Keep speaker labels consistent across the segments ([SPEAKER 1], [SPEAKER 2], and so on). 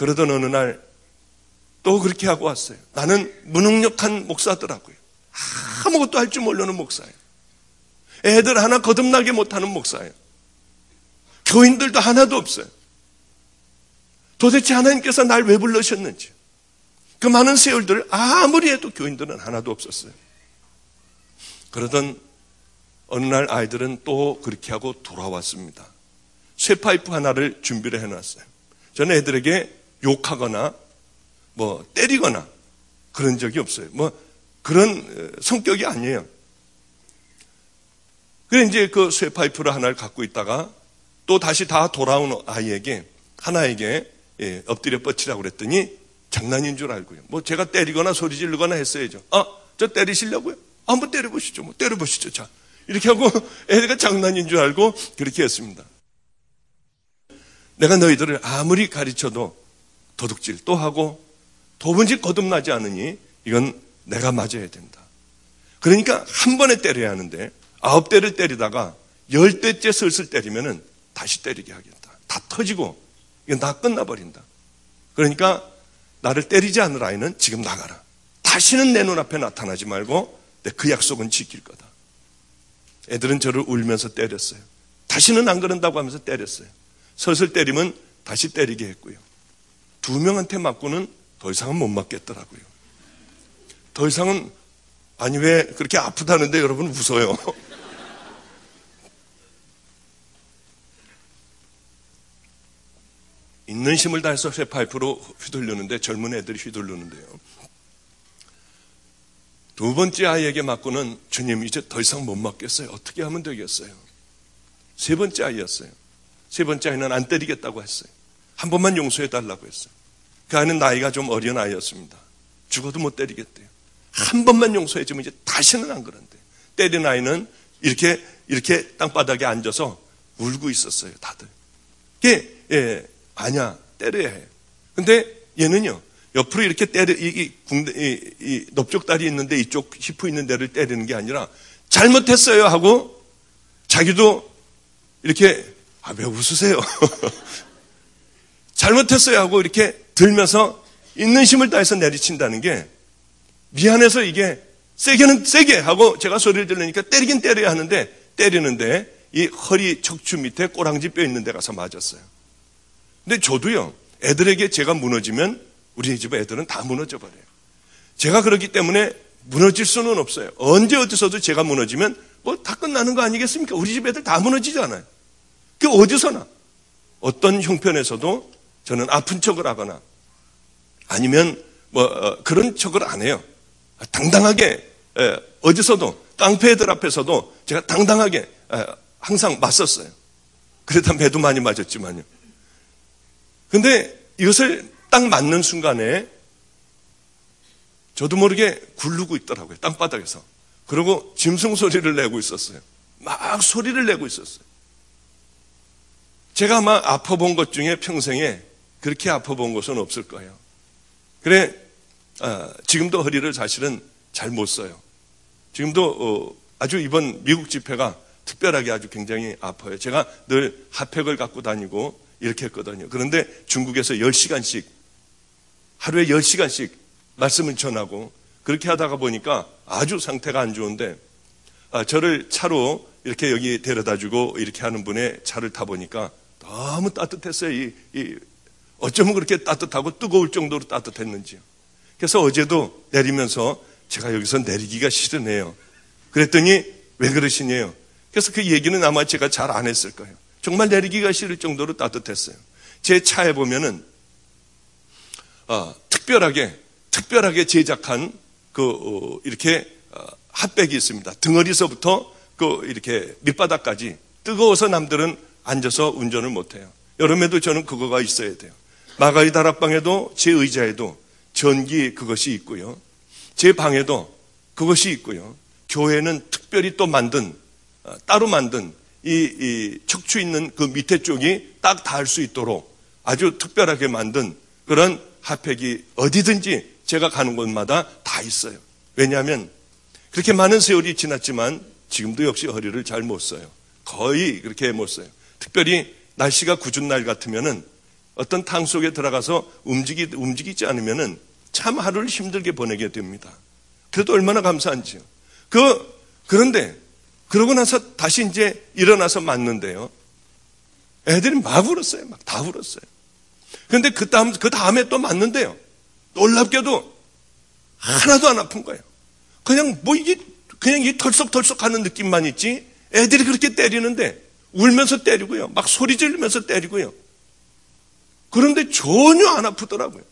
[SPEAKER 1] 그러던 어느 날 또 그렇게 하고 왔어요. 나는 무능력한 목사더라고요. 아무것도 할 줄 모르는 목사예요. 애들 하나 거듭나게 못하는 목사예요. 교인들도 하나도 없어요. 도대체 하나님께서 날 왜 불러셨는지. 그 많은 세월들 아무리 해도 교인들은 하나도 없었어요. 그러던 어느 날 아이들은 또 그렇게 하고 돌아왔습니다. 쇠파이프 하나를 준비를 해놨어요. 저는 애들에게 욕하거나 때리거나 그런 적이 없어요. 그런 성격이 아니에요. 그래서 이제 그 쇠파이프를 하나를 갖고 있다가 또 다시 다 돌아온 아이에게 하나에게 엎드려 뻗치라고 그랬더니 장난인 줄 알고요. 제가 때리거나 소리 지르거나 했어야죠. 저 때리시려고요? 한번 때려보시죠. 때려보시죠. 자, 이렇게 하고 애가 장난인 줄 알고 그렇게 했습니다. 내가 너희들을 아무리 가르쳐도 도둑질 또 하고 도무지 거듭나지 않으니 이건 내가 맞아야 된다. 그러니까 한 번에 때려야 하는데 9대를 때리다가 10대째 슬슬 때리면은 다시 때리게 하겠다. 다 터지고 이건 다 끝나버린다. 그러니까 나를 때리지 않을 아이는 지금 나가라. 다시는 내 눈앞에 나타나지 말고 내 그 약속은 지킬 거다. 애들은 저를 울면서 때렸어요. 다시는 안 그런다고 하면서 때렸어요. 슬슬 때리면 다시 때리게 했고요. 2명한테 맞고는 더 이상은 못 맞겠더라고요. 더 이상은 아니 왜 그렇게 아프다는데 여러분 웃어요. 있는 힘을 다해서 쇠파이프로 휘둘르는데 젊은 애들이 휘둘르는데요. 2번째 아이에게 맞고는 주님 이제 더 이상 못 맞겠어요. 어떻게 하면 되겠어요? 3번째 아이였어요. 3번째 아이는 안 때리겠다고 했어요. 한 번만 용서해 달라고 했어요. 그 아이는 나이가 좀 어린 아이였습니다. 죽어도 못 때리겠대요. 한 번만 용서해 주면 이제 다시는 안 그런대요. 때린 아이는 이렇게 땅바닥에 앉아서 울고 있었어요. 다들. 아니야 때려야 해. 근데 얘는요 옆으로 이렇게 이 넓적다리 있는데 이쪽 히프 있는 데를 때리는 게 아니라 잘못했어요 하고 자기도 이렇게 왜 웃으세요? 잘못했어요 하고 이렇게 들면서 있는 힘을 다해서 내리친다는 게 미안해서 이게 세게는 세게 하고 제가 소리를 들으니까 때리긴 때려야 하는데 때리는데 이 허리 척추 밑에 꼬랑지 뼈 있는 데 가서 맞았어요. 근데 저도요 애들에게 제가 무너지면 우리 집 애들은 다 무너져 버려요. 제가 그렇기 때문에 무너질 수는 없어요. 언제 어디서도 제가 무너지면 다 끝나는 거 아니겠습니까? 우리 집 애들 다 무너지잖아요. 그 어디서나 어떤 형편에서도 저는 아픈 척을 하거나 아니면 그런 척을 안 해요. 당당하게 어디서도 깡패들 앞에서도 제가 당당하게 항상 맞섰어요. 그러다 매도 많이 맞았지만요. 근데 이것을 딱 맞는 순간에 저도 모르게 굴르고 있더라고요. 땅바닥에서. 그리고 짐승 소리를 내고 있었어요. 막 소리를 내고 있었어요. 제가 아마 아파본 것 중에 평생에 그렇게 아파본 것은 없을 거예요. 그래 지금도 허리를 사실은 잘 못 써요. 지금도 아주 이번 미국 집회가 특별하게 아주 굉장히 아파요. 제가 늘 핫팩을 갖고 다니고 이렇게 했거든요. 그런데 중국에서 10시간씩 하루에 10시간씩 말씀을 전하고 그렇게 하다가 보니까 아주 상태가 안 좋은데 저를 차로 이렇게 여기 데려다주고 이렇게 하는 분의 차를 타보니까 너무 따뜻했어요. 어쩌면 그렇게 따뜻하고 뜨거울 정도로 따뜻했는지요. 그래서 어제도 내리면서 제가 여기서 내리기가 싫으네요. 그랬더니 왜 그러시냐요. 그래서 그 얘기는 아마 제가 잘 안 했을 거예요. 정말 내리기가 싫을 정도로 따뜻했어요. 제 차에 보면은 특별하게 제작한 이렇게 핫백이 있습니다. 등어리서부터 이렇게 밑바닥까지 뜨거워서 남들은 앉아서 운전을 못해요. 여름에도 저는 그거가 있어야 돼요. 마가리 다락방에도 제 의자에도 전기 그것이 있고요. 제 방에도 그것이 있고요. 교회는 특별히 또 따로 만든 이 척추 있는 그 밑에 쪽이 딱 닿을 수 있도록 아주 특별하게 만든 그런 핫팩이 어디든지 제가 가는 곳마다 다 있어요. 왜냐하면 그렇게 많은 세월이 지났지만 지금도 역시 허리를 잘 못 써요. 거의 그렇게 못 써요. 특별히 날씨가 궂은 날 같으면은 어떤 탕 속에 들어가서 움직이지 않으면은 참 하루를 힘들게 보내게 됩니다. 그래도 얼마나 감사한지요. 그런데 그러고 나서 다시 이제 일어나서 맞는데요. 애들이 막 울었어요. 막 다 울었어요. 그런데 그 다음에 또 맞는데요. 놀랍게도 하나도 안 아픈 거예요. 그냥 이 털썩털썩 하는 느낌만 있지, 애들이 그렇게 때리는데, 울면서 때리고요. 막 소리 지르면서 때리고요. 그런데 전혀 안 아프더라고요.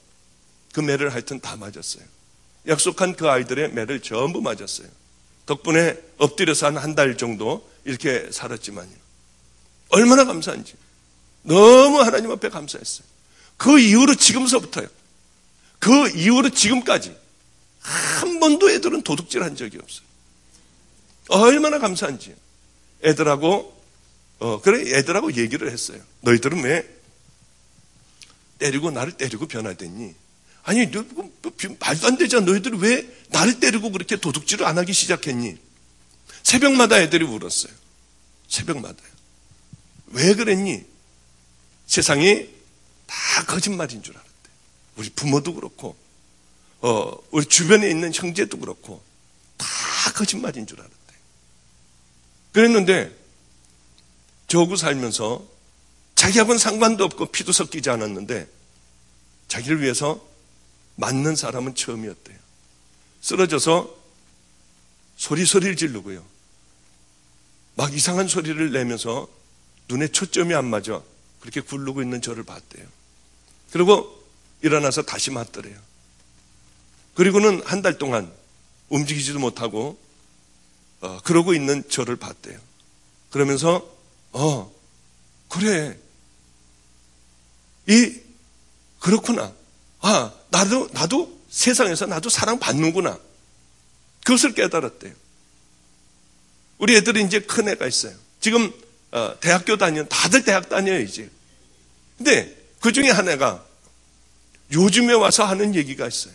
[SPEAKER 1] 그 매를 하여튼 다 맞았어요. 약속한 그 아이들의 매를 전부 맞았어요. 덕분에 엎드려서 한 달 정도 이렇게 살았지만요. 얼마나 감사한지. 너무 하나님 앞에 감사했어요. 그 이후로 지금서부터요. 그 이후로 지금까지 한 번도 애들은 도둑질 한 적이 없어요. 얼마나 감사한지. 애들하고 얘기를 했어요. 너희들은 왜 나를 때리고 변화됐니? 아니, 말도 안 되잖아. 너희들이 왜 나를 때리고 그렇게 도둑질을 안 하기 시작했니? 새벽마다 애들이 울었어요. 새벽마다요. 왜 그랬니? 세상이 다 거짓말인 줄 알았대. 우리 부모도 그렇고, 우리 주변에 있는 형제도 그렇고, 다 거짓말인 줄 알았대. 그랬는데, 저하고 살면서 자기하고는 상관도 없고 피도 섞이지 않았는데, 자기를 위해서 맞는 사람은 처음이었대요. 쓰러져서 소리를 지르고요. 막 이상한 소리를 내면서 눈에 초점이 안 맞아 그렇게 굴르고 있는 저를 봤대요. 그리고 일어나서 다시 맞더래요. 그리고는 한 달 동안 움직이지도 못하고 그러고 있는 저를 봤대요. 그러면서 그래, 그렇구나. 나도 세상에서 나도 사랑받는구나. 그것을 깨달았대요. 우리 애들이 이제 큰 애가 있어요. 지금 대학교 다들 대학 다녀요 이제. 근데 그 중에 한 애가 요즘에 와서 하는 얘기가 있어요.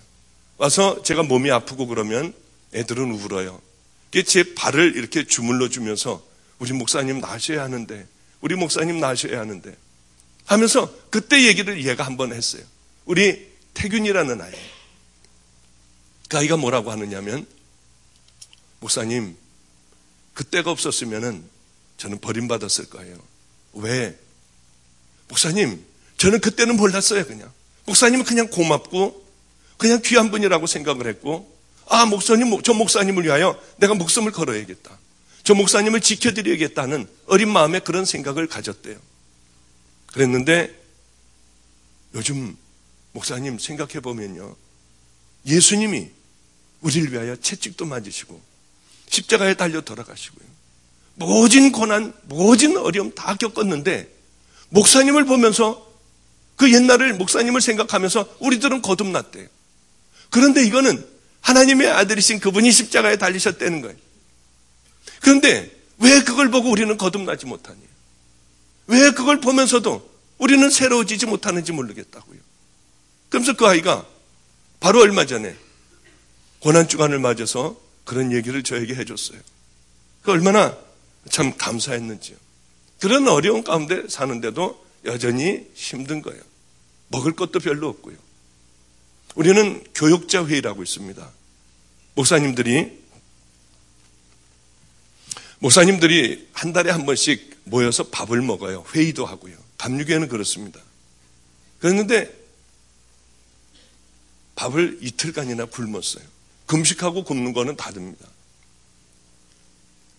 [SPEAKER 1] 와서 제가 몸이 아프고 그러면 애들은 울어요. 제 발을 이렇게 주물러 주면서 우리 목사님 나으셔야 하는데, 우리 목사님 나으셔야 하는데 하면서 그때 얘기를 얘가 한번 했어요. 우리 태균이라는 아이. 그 아이가 뭐라고 하느냐면, 목사님, 그때가 없었으면은 저는 버림받았을 거예요. 왜? 목사님, 저는 그때는 몰랐어요, 그냥. 목사님은 그냥 고맙고, 그냥 귀한 분이라고 생각을 했고, 저 목사님을 위하여 내가 목숨을 걸어야겠다. 저 목사님을 지켜드려야겠다는 어린 마음에 그런 생각을 가졌대요. 그랬는데, 요즘 목사님 생각해보면요. 예수님이 우리를 위하여 채찍도 맞으시고 십자가에 달려 돌아가시고요. 모진 고난, 모진 어려움 다 겪었는데 목사님을 보면서 그 옛날을 목사님을 생각하면서 우리들은 거듭났대요. 그런데 이거는 하나님의 아들이신 그분이 십자가에 달리셨다는 거예요. 그런데 왜 그걸 보고 우리는 거듭나지 못하니? 왜 그걸 보면서도 우리는 새로워지지 못하는지 모르겠다고요. 그러면서 그 아이가 바로 얼마 전에 고난주간을 맞아서 그런 얘기를 저에게 해줬어요. 그 얼마나 참 감사했는지요. 그런 어려운 가운데 사는데도 여전히 힘든 거예요. 먹을 것도 별로 없고요. 우리는 교육자 회의라고 있습니다. 목사님들이 한 달에 한 번씩 모여서 밥을 먹어요. 회의도 하고요. 감리교회는 그렇습니다. 그랬는데 밥을 이틀간이나 굶었어요. 금식하고 굶는 거는 다릅니다.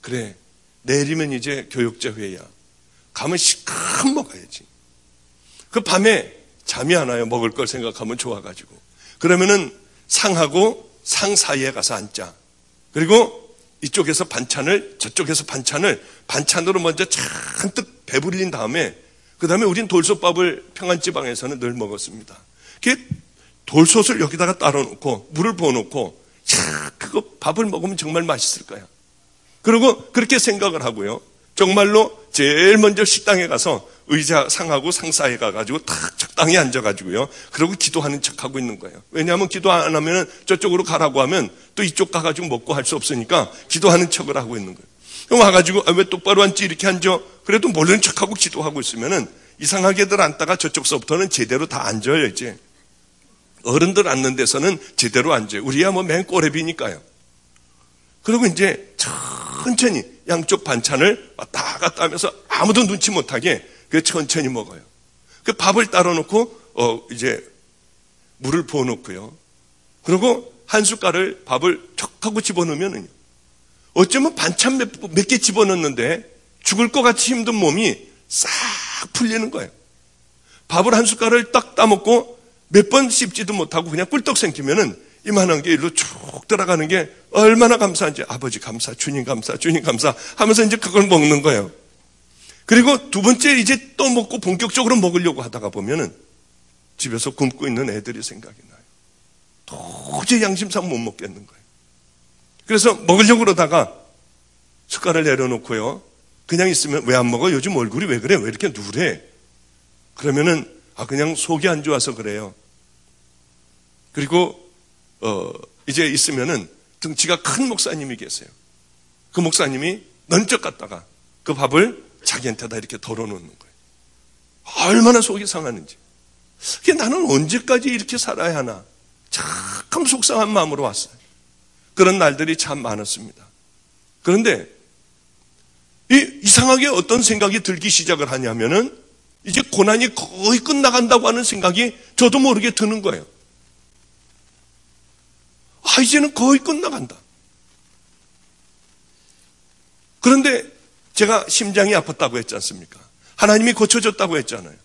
[SPEAKER 1] 그래, 내일이면 이제 교육자 회의야. 가면 시큼 먹어야지. 그 밤에 잠이 안 와요. 먹을 걸 생각하면 좋아가지고. 그러면은 상하고 상 사이에 가서 앉자. 그리고 이쪽에서 반찬을, 저쪽에서 반찬으로 먼저 잔뜩 배부린 다음에, 그 다음에 우린 돌솥밥을 평안지방에서는 늘 먹었습니다. 돌솥을 여기다가 따로 놓고 물을 부어놓고 그거 밥을 먹으면 정말 맛있을 거야. 그리고 그렇게 생각을 하고요. 정말로 제일 먼저 식당에 가서 의자 상하고 상 사이에 가가지고 탁 적당히 앉아가지고요. 그리고 기도하는 척하고 있는 거예요. 왜냐하면 기도 안 하면 저쪽으로 가라고 하면 또 이쪽 가가지고 먹고 할 수 없으니까 기도하는 척을 하고 있는 거예요. 그럼 와가지고 왜 똑바로 앉지 이렇게 앉아? 그래도 모르는 척하고 기도하고 있으면은 이상하게들 앉다가 저쪽서부터는 제대로 다 앉아요, 이제. 어른들 앉는 데서는 제대로 앉아요. 우리야 뭐 맨 꼬레비니까요. 그리고 이제 천천히 양쪽 반찬을 왔다 갔다 하면서 아무도 눈치 못하게 그 천천히 먹어요. 그 밥을 따로 놓고, 이제 물을 부어놓고요. 그리고 한 숟갈을 밥을 척 하고 집어넣으면은요. 어쩌면 반찬 몇 개 집어넣는데 죽을 것 같이 힘든 몸이 싹 풀리는 거예요. 밥을 한 숟갈을 딱 따먹고 몇 번 씹지도 못하고 그냥 꿀떡 생기면은 이만한 게 일로 쭉 들어가는 게 얼마나 감사한지. 아버지 감사, 주님 감사, 주님 감사 하면서 이제 그걸 먹는 거예요. 그리고 두 번째 이제 또 먹고 본격적으로 먹으려고 하다가 보면은 집에서 굶고 있는 애들이 생각이 나요. 도저히 양심상 못 먹겠는 거예요. 그래서 먹으려고 그러다가 숟갈을 내려놓고요. 그냥 있으면 왜 안 먹어? 요즘 얼굴이 왜 그래? 왜 이렇게 누래? 그러면은 그냥 속이 안 좋아서 그래요. 그리고 이제 있으면은 등치가 큰 목사님이 계세요. 그 목사님이 넌쩍 갔다가 그 밥을 자기한테다 이렇게 덜어놓는 거예요. 얼마나 속이 상하는지. 나는 언제까지 이렇게 살아야 하나? 참 속상한 마음으로 왔어요. 그런 날들이 참 많았습니다. 그런데 이상하게 어떤 생각이 들기 시작을 하냐면은 이제 고난이 거의 끝나간다고 하는 생각이 저도 모르게 드는 거예요. 이제는 거의 끝나간다. 그런데 제가 심장이 아팠다고 했지 않습니까? 하나님이 고쳐줬다고 했잖아요.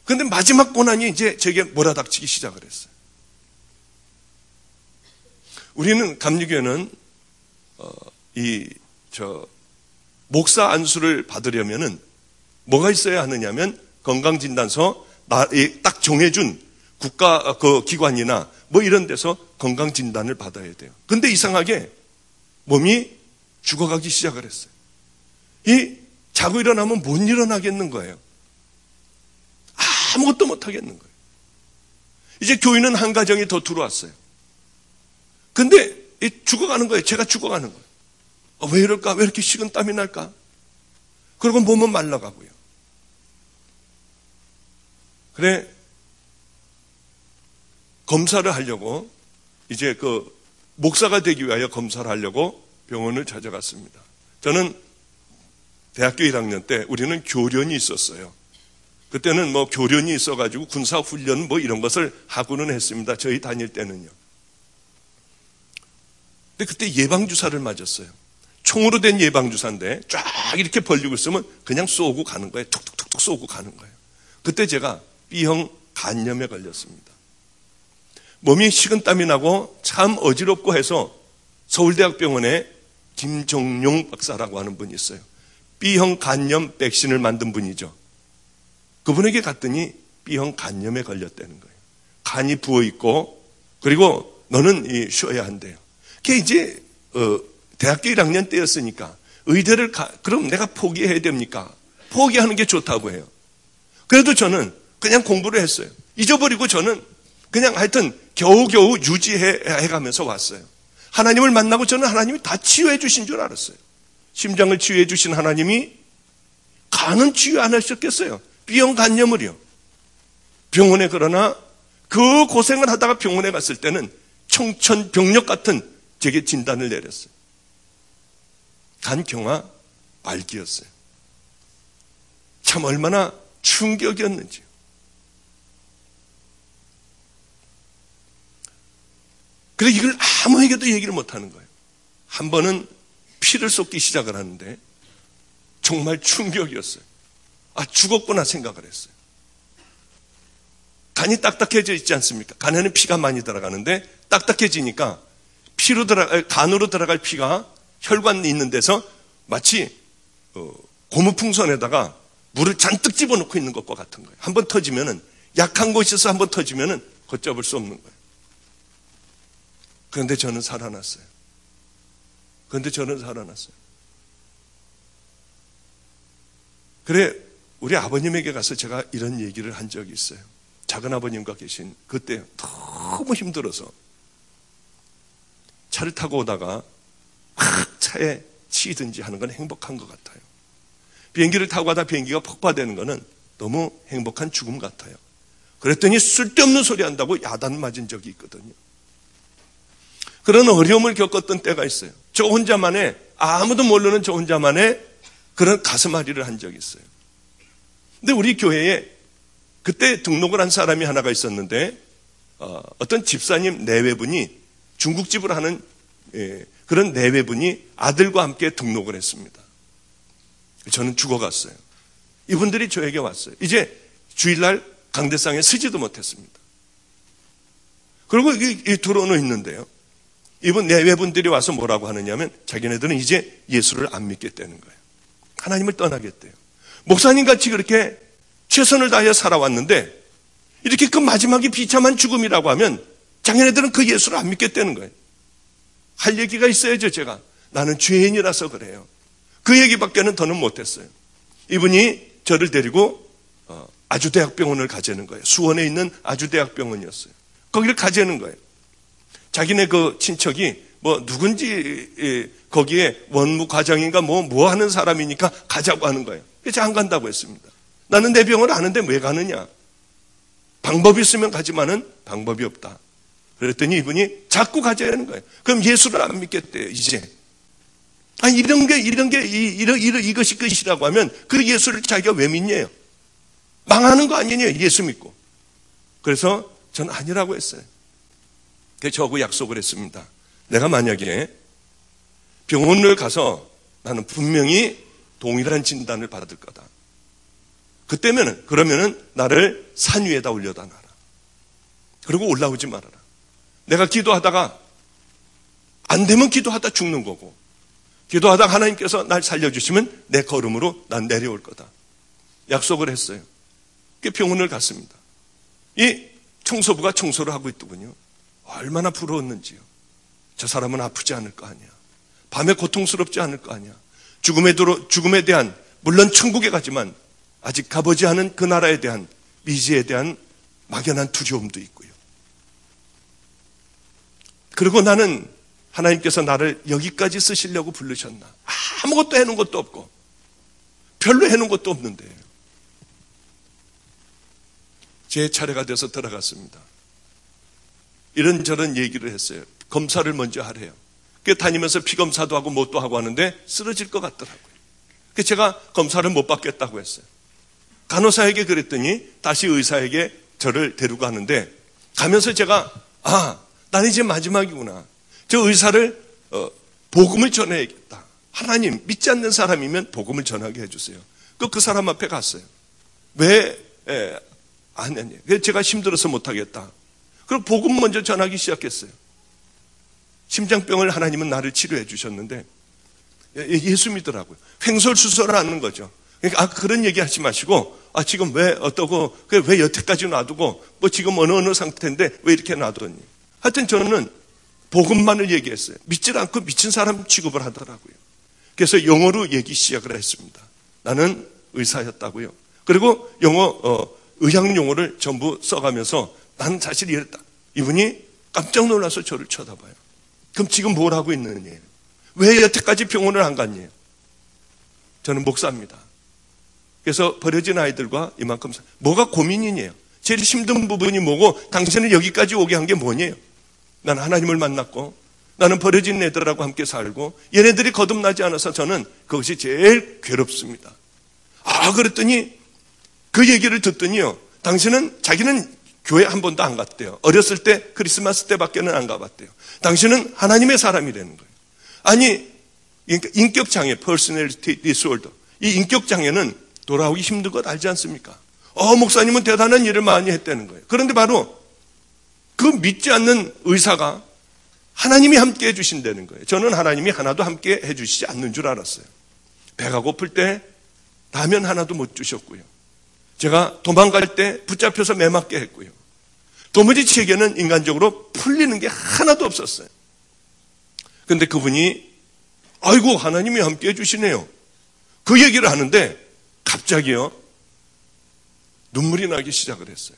[SPEAKER 1] 그런데 마지막 고난이 이제 제게 몰아닥치기 시작을 했어요. 우리는 감리교회는 목사 안수를 받으려면은 뭐가 있어야 하느냐면 건강진단서 딱 정해준 국가 그 기관이나 뭐 이런 데서 건강진단을 받아야 돼요. 근데 이상하게 몸이 죽어가기 시작을 했어요. 자고 일어나면 못 일어나겠는 거예요. 아무것도 못 하겠는 거예요. 이제 교인은 한 가정이 더 들어왔어요. 근데 죽어가는 거예요. 제가 죽어가는 거예요. 왜 이럴까? 왜 이렇게 식은 땀이 날까? 그리고 몸은 말라가고요. 그래, 검사를 하려고, 이제 그 목사가 되기 위하여 검사를 하려고 병원을 찾아갔습니다. 저는 대학교 1학년 때 우리는 교련이 있었어요. 그때는 뭐 교련이 있어가지고 군사훈련 뭐 이런 것을 하고는 했습니다. 저희 다닐 때는요. 근데 그때 예방주사를 맞았어요. 총으로 된 예방주사인데 쫙 이렇게 벌리고 있으면 그냥 쏘고 가는 거예요. 툭툭툭툭 쏘고 가는 거예요. 그때 제가 B형 간염에 걸렸습니다. 몸이 식은땀이 나고 참 어지럽고 해서 서울대학병원에 김정용 박사라고 하는 분이 있어요. B형 간염 백신을 만든 분이죠. 그분에게 갔더니 B형 간염에 걸렸다는 거예요. 간이 부어있고 그리고 너는 쉬어야 한대요. 그게 이제 대학교 1학년 때였으니까 의대를 그럼 내가 포기해야 됩니까? 포기하는 게 좋다고 해요. 그래도 저는 그냥 공부를 했어요. 잊어버리고 저는 그냥 하여튼 겨우겨우 유지해가면서 왔어요. 하나님을 만나고 저는 하나님이 다 치유해 주신 줄 알았어요. 심장을 치유해 주신 하나님이 간은 치유 안 하셨겠어요. B형 간염을요. 병원에 그러나 그 고생을 하다가 병원에 갔을 때는 청천벽력 같은 제게 진단을 내렸어요. 간경화 말기였어요. 참 얼마나 충격이었는지요. 그래서 이걸 아무에게도 얘기를 못하는 거예요. 한 번은 피를 쏟기 시작을 하는데 정말 충격이었어요. 죽었구나 생각을 했어요. 간이 딱딱해져 있지 않습니까? 간에는 피가 많이 들어가는데 딱딱해지니까 간으로 들어갈 피가 혈관 있는 데서 마치 고무풍선에다가 물을 잔뜩 집어넣고 있는 것과 같은 거예요. 한번 터지면은 약한 곳에서 한번 터지면은 걷잡을 수 없는 거예요. 그런데 저는 살아났어요. 그래, 우리 아버님에게 가서 제가 이런 얘기를 한 적이 있어요. 작은 아버님과 계신 그때 너무 힘들어서 차를 타고 오다가 확 차에 치이든지 하는 건 행복한 것 같아요. 비행기를 타고 가다 비행기가 폭파되는 거는 너무 행복한 죽음 같아요. 그랬더니 쓸데없는 소리 한다고 야단 맞은 적이 있거든요. 그런 어려움을 겪었던 때가 있어요. 저 혼자만의, 아무도 모르는 저 혼자만의 그런 가슴앓이를 한 적이 있어요. 근데 우리 교회에 그때 등록을 한 사람이 하나가 있었는데 어떤 집사님 내외분이 중국집을 하는 그런 내외분이 아들과 함께 등록을 했습니다. 저는 죽어갔어요. 이분들이 저에게 왔어요. 이제 주일날 강대상에 서지도 못했습니다. 그리고 이 들어오는 있는데요. 이분 내외분들이 와서 뭐라고 하느냐면 자기네들은 이제 예수를 안 믿겠다는 거예요. 하나님을 떠나겠대요. 목사님같이 그렇게 최선을 다해 살아왔는데 이렇게 그 마지막에 비참한 죽음이라고 하면 자기네들은 그 예수를 안 믿겠다는 거예요. 할 얘기가 있어야죠. 제가 나는 죄인이라서 그래요. 그 얘기밖에는 더는 못했어요. 이분이 저를 데리고 아주대학병원을 가자는 거예요. 수원에 있는 아주대학병원이었어요. 거기를 가자는 거예요. 자기네 그 친척이 뭐 누군지 거기에 원무 과장인가 뭐 하는 사람이니까 가자고 하는 거예요. 그래서 안 간다고 했습니다. 나는 내 병을 아는데 왜 가느냐. 방법이 있으면 가지만은 방법이 없다. 그랬더니 이분이 자꾸 가자는 거예요. 그럼 예수를 안 믿겠대요, 이제. 아니, 이것이 끝이라고 하면 그 예수를 자기가 왜 믿냐요? 망하는 거 아니냐, 예수 믿고. 그래서 전 아니라고 했어요. 그래서 저하고 약속을 했습니다. 내가 만약에 병원을 가서 나는 분명히 동일한 진단을 받을 거다. 그러면은 나를 산 위에다 올려다 놔라. 그리고 올라오지 말아라. 내가 기도하다가 안 되면 기도하다 죽는 거고, 기도하다가 하나님께서 날 살려주시면 내 걸음으로 난 내려올 거다. 약속을 했어요. 병원을 갔습니다. 이 청소부가 청소를 하고 있더군요. 얼마나 부러웠는지요. 저 사람은 아프지 않을 거 아니야. 밤에 고통스럽지 않을 거 아니야. 죽음에 대한, 물론 천국에 가지만 아직 가보지 않은 그 나라에 대한, 미지에 대한 막연한 두려움도 있고요. 그리고 나는 하나님께서 나를 여기까지 쓰시려고 부르셨나. 아무것도 해놓은 것도 없고 별로 해놓은 것도 없는데 제 차례가 돼서 들어갔습니다. 이런저런 얘기를 했어요. 검사를 먼저 하래요. 다니면서 피검사도 하고 뭣도 하고 하는데 쓰러질 것 같더라고요. 그래서 제가 검사를 못 받겠다고 했어요. 간호사에게 그랬더니 다시 의사에게 저를 데리고 가는데, 가면서 제가 나는 이제 마지막이구나. 저 의사를 복음을 전해야겠다. 하나님 믿지 않는 사람이면 복음을 전하게 해주세요. 그 사람 앞에 갔어요. 왜 안 했냐. 제가 힘들어서 못하겠다. 그럼 복음 먼저 전하기 시작했어요. 심장병을 하나님은 나를 치료해 주셨는데 예수 믿더라고요. 횡설수설하는 거죠. 그러니까 그런 얘기 하지 마시고 지금 왜 어떠고 왜 여태까지 놔두고 뭐 지금 어느 상태인데 왜 이렇게 놔뒀니. 하여튼 저는 복음만을 얘기했어요. 믿질 않고 미친 사람 취급을 하더라고요. 그래서 영어로 얘기 시작을 했습니다. 나는 의사였다고요. 그리고 의학 용어를 전부 써가면서 나는 사실 이랬다. 이분이 깜짝 놀라서 저를 쳐다봐요. 그럼 지금 뭘 하고 있느냐. 왜 여태까지 병원을 안 갔니. 저는 목사입니다. 그래서 버려진 아이들과 이만큼 뭐가 고민이냐. 제일 힘든 부분이 뭐고 당신을 여기까지 오게 한 게 뭐냐요. 나는 하나님을 만났고 나는 버려진 애들하고 함께 살고 얘네들이 거듭나지 않아서 저는 그것이 제일 괴롭습니다. 그랬더니 그 얘기를 듣더니요. 자기는 교회 한 번도 안 갔대요. 어렸을 때 크리스마스 때밖에는 안 가봤대요. 당신은 하나님의 사람이라는 거예요. 아니, 인격장애, personality disorder. 이 인격장애는 돌아오기 힘든 것 알지 않습니까? 목사님은 대단한 일을 많이 했다는 거예요. 그런데 바로 그 믿지 않는 의사가 하나님이 함께 해주신다는 거예요. 저는 하나님이 하나도 함께 해주시지 않는 줄 알았어요. 배가 고플 때 라면 하나도 못 주셨고요. 제가 도망갈 때 붙잡혀서 매맞게 했고요. 도무지 제게는 인간적으로 풀리는 게 하나도 없었어요. 그런데 그분이 아이고 하나님이 함께 해주시네요. 그 얘기를 하는데 갑자기요. 눈물이 나기 시작을 했어요.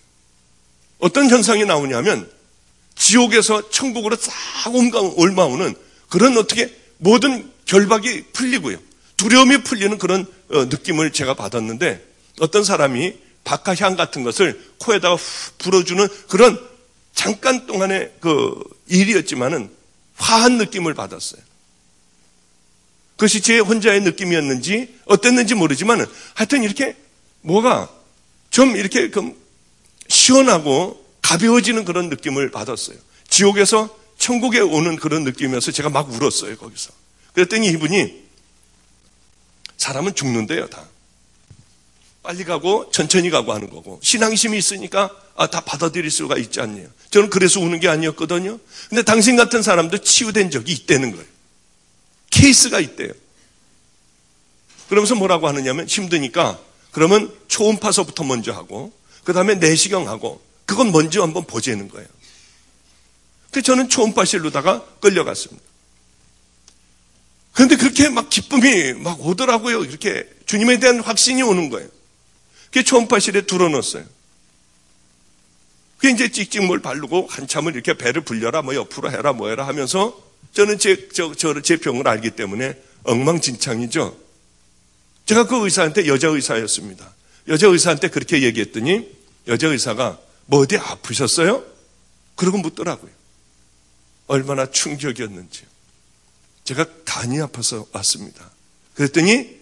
[SPEAKER 1] 어떤 현상이 나오냐면 지옥에서 천국으로 싹 올라오는 그런 어떻게 모든 결박이 풀리고요. 두려움이 풀리는 그런 느낌을 제가 받았는데 어떤 사람이 박하향 같은 것을 코에다가 후 불어주는 그런 잠깐 동안의 그 일이었지만은 화한 느낌을 받았어요. 그것이 제 혼자의 느낌이었는지 어땠는지 모르지만 하여튼 이렇게 뭐가 좀 이렇게 시원하고 가벼워지는 그런 느낌을 받았어요. 지옥에서 천국에 오는 그런 느낌이어서 제가 막 울었어요, 거기서. 그랬더니 이분이 사람은 죽는데요, 다. 빨리 가고 천천히 가고 하는 거고 신앙심이 있으니까 다 받아들일 수가 있지 않냐요. 저는 그래서 우는 게 아니었거든요. 근데 당신 같은 사람도 치유된 적이 있다는 거예요. 케이스가 있대요. 그러면서 뭐라고 하느냐면 힘드니까 그러면 초음파서부터 먼저 하고 그 다음에 내시경하고 그건 먼저 한번 보자는 거예요. 그래서 저는 초음파실로다가 끌려갔습니다. 그런데 그렇게 막 기쁨이 막 오더라고요. 이렇게 주님에 대한 확신이 오는 거예요. 그게 초음파실에 들어놓았어요. 그게 이제 찍찍물 바르고 한참을 이렇게 배를 불려라, 뭐 옆으로 해라, 뭐 해라 하면서 저는 제 병을 알기 때문에 엉망진창이죠. 제가 그 의사한테 여자 의사였습니다. 여자 의사한테 그렇게 얘기했더니 여자 의사가 뭐 어디 아프셨어요? 그러고 묻더라고요. 얼마나 충격이었는지. 제가 간이 아파서 왔습니다. 그랬더니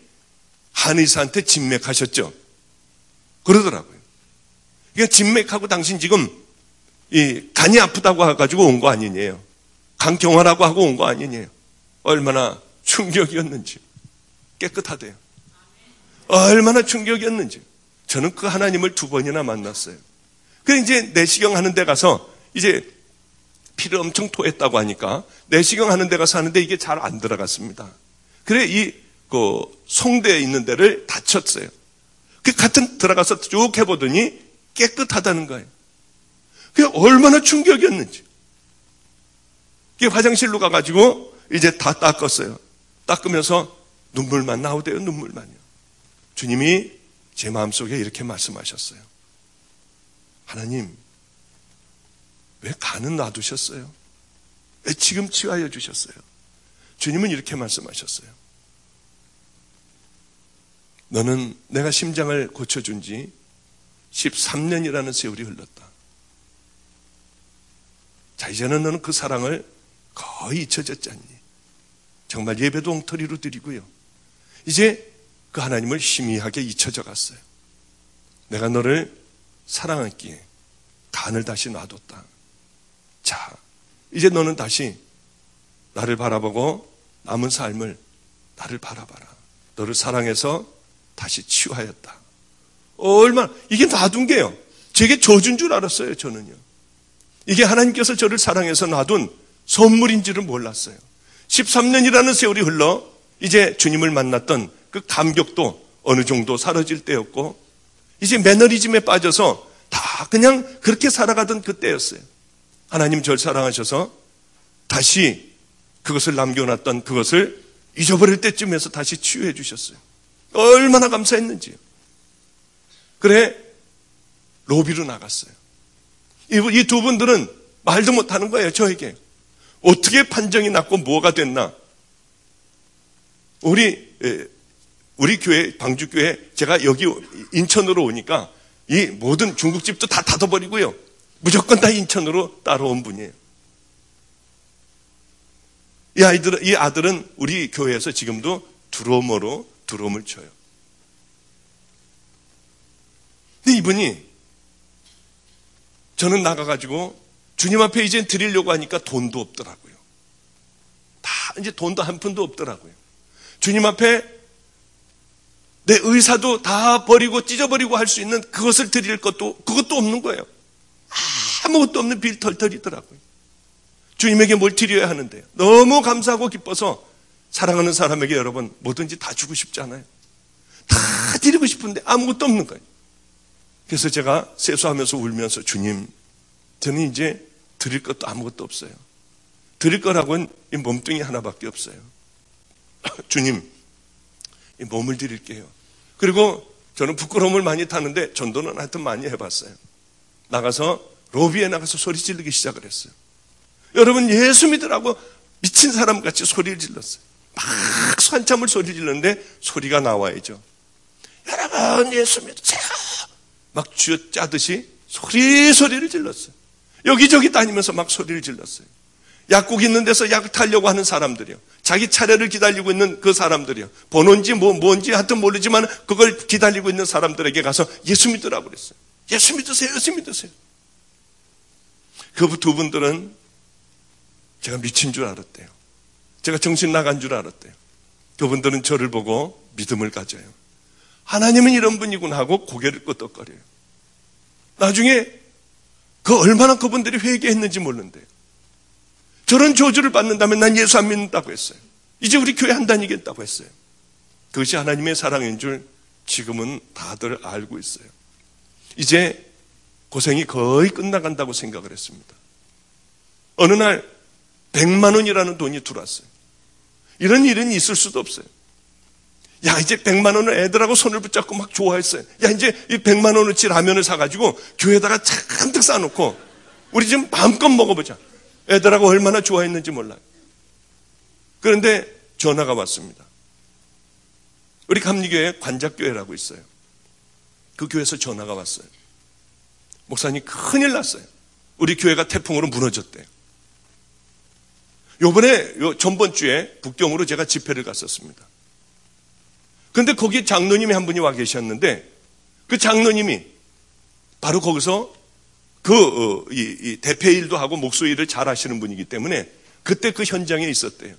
[SPEAKER 1] 한의사한테 진맥하셨죠? 그러더라고요. 그러니까 진맥하고 당신 지금 이 간이 아프다고 해가지고 온 거 아니냐요. 간경화라고 하고 온 거 아니냐요. 얼마나 충격이었는지. 깨끗하대요. 얼마나 충격이었는지. 저는 그 하나님을 2번이나 만났어요. 그래서 이제 내시경 하는 데 가서 이제 피를 엄청 토했다고 하니까 내시경 하는 데 가서 하는데 이게 잘 안 들어갔습니다. 그래 송대에 있는 데를 다쳤어요. 그 같은 들어가서 쭉 해보더니 깨끗하다는 거예요. 그게 얼마나 충격이었는지. 그게 화장실로 가가지고 이제 다 닦았어요. 닦으면서 눈물만 나오대요. 눈물만요. 주님이 제 마음속에 이렇게 말씀하셨어요. 하나님, 왜 간은 놔두셨어요? 왜 지금 치유하여 주셨어요? 주님은 이렇게 말씀하셨어요. 너는 내가 심장을 고쳐준 지 13년이라는 세월이 흘렀다. 자, 이제는 너는 그 사랑을 거의 잊혀졌지 않니? 정말 예배도 엉터리로 드리고요. 이제 그 하나님을 희미하게 잊혀져 갔어요. 내가 너를 사랑했기에 간을 다시 놔뒀다. 자, 이제 너는 다시 나를 바라보고 남은 삶을 나를 바라봐라. 너를 사랑해서 다시 치유하였다. 얼마나 이게 놔둔 게요. 제게 저주인 줄 알았어요. 저는요. 이게 하나님께서 저를 사랑해서 놔둔 선물인 줄은 몰랐어요. 13년이라는 세월이 흘러 이제 주님을 만났던 그 감격도 어느 정도 사라질 때였고 이제 매너리즘에 빠져서 다 그냥 그렇게 살아가던 그때였어요. 하나님 저를 사랑하셔서 다시 그것을 남겨놨던 그것을 잊어버릴 때쯤에서 다시 치유해 주셨어요. 얼마나 감사했는지요. 그래 로비로 나갔어요. 이 두 분들은 말도 못하는 거예요. 저에게 어떻게 판정이 났고 뭐가 됐나. 우리 교회 방주교회 제가 여기 인천으로 오니까 이 모든 중국집도 다 닫아버리고요. 무조건 다 인천으로 따라온 분이에요. 이 아들은 우리 교회에서 지금도 드러머로 드럼을 쳐요. 근데 이분이 저는 나가가지고 주님 앞에 이제 드리려고 하니까 돈도 없더라고요. 다 이제 돈도 한 푼도 없더라고요. 주님 앞에 내 의사도 다 버리고 찢어버리고 할 수 있는 그것을 드릴 그것도 없는 거예요. 아무것도 없는 빌 털털이더라고요. 주님에게 뭘 드려야 하는데요. 너무 감사하고 기뻐서 사랑하는 사람에게 여러분 뭐든지 다 주고 싶지 않아요? 다 드리고 싶은데 아무것도 없는 거예요. 그래서 제가 세수하면서 울면서 주님, 저는 이제 드릴 것도 아무것도 없어요. 드릴 거라고는 이 몸뚱이 하나밖에 없어요. 주님, 이 몸을 드릴게요. 그리고 저는 부끄러움을 많이 타는데 전도는 하여튼 많이 해봤어요. 나가서 로비에 나가서 소리 지르기 시작을 했어요. 여러분 예수 믿으라고 미친 사람같이 소리를 질렀어요. 막 한참을 소리 질렀는데 소리가 나와야죠. 여러분 예수 믿으세요. 막 쥐어짜듯이 소리를 질렀어요. 여기저기 다니면서 막 소리를 질렀어요. 약국 있는 데서 약 타려고 하는 사람들이요. 자기 차례를 기다리고 있는 그 사람들이요. 번호인지 뭔지 하여튼 모르지만 그걸 기다리고 있는 사람들에게 가서 예수 믿으라고 그랬어요. 예수 믿으세요. 예수 믿으세요. 그 두 분들은 제가 미친 줄 알았대요. 제가 정신 나간 줄 알았대요. 그분들은 저를 보고 믿음을 가져요. 하나님은 이런 분이구나 하고 고개를 끄덕거려요. 나중에 그 얼마나 그분들이 회개했는지 모르는데요. 저런 저주를 받는다면 난 예수 안 믿는다고 했어요. 이제 우리 교회 안 다니겠다고 했어요. 그것이 하나님의 사랑인 줄 지금은 다들 알고 있어요. 이제 고생이 거의 끝나간다고 생각을 했습니다. 어느 날 100만 원이라는 돈이 들어왔어요. 이런 일은 있을 수도 없어요. 야, 이제 100만 원을 애들하고 손을 붙잡고 막 좋아했어요. 야, 이제 이 100만 원어치 라면을 사가지고 교회에다가 잔뜩 싸놓고 우리 지금 마음껏 먹어보자. 애들하고 얼마나 좋아했는지 몰라요. 그런데 전화가 왔습니다. 우리 감리교회 관작교회라고 있어요. 그 교회에서 전화가 왔어요. 목사님 큰일 났어요. 우리 교회가 태풍으로 무너졌대요. 전번 주에 북경으로 제가 집회를 갔었습니다. 그런데 거기 장로님이 한 분이 와 계셨는데 그 장로님이 바로 거기서 이 대표 일도 하고 목소 일을 잘 하시는 분이기 때문에 그때 그 현장에 있었대요.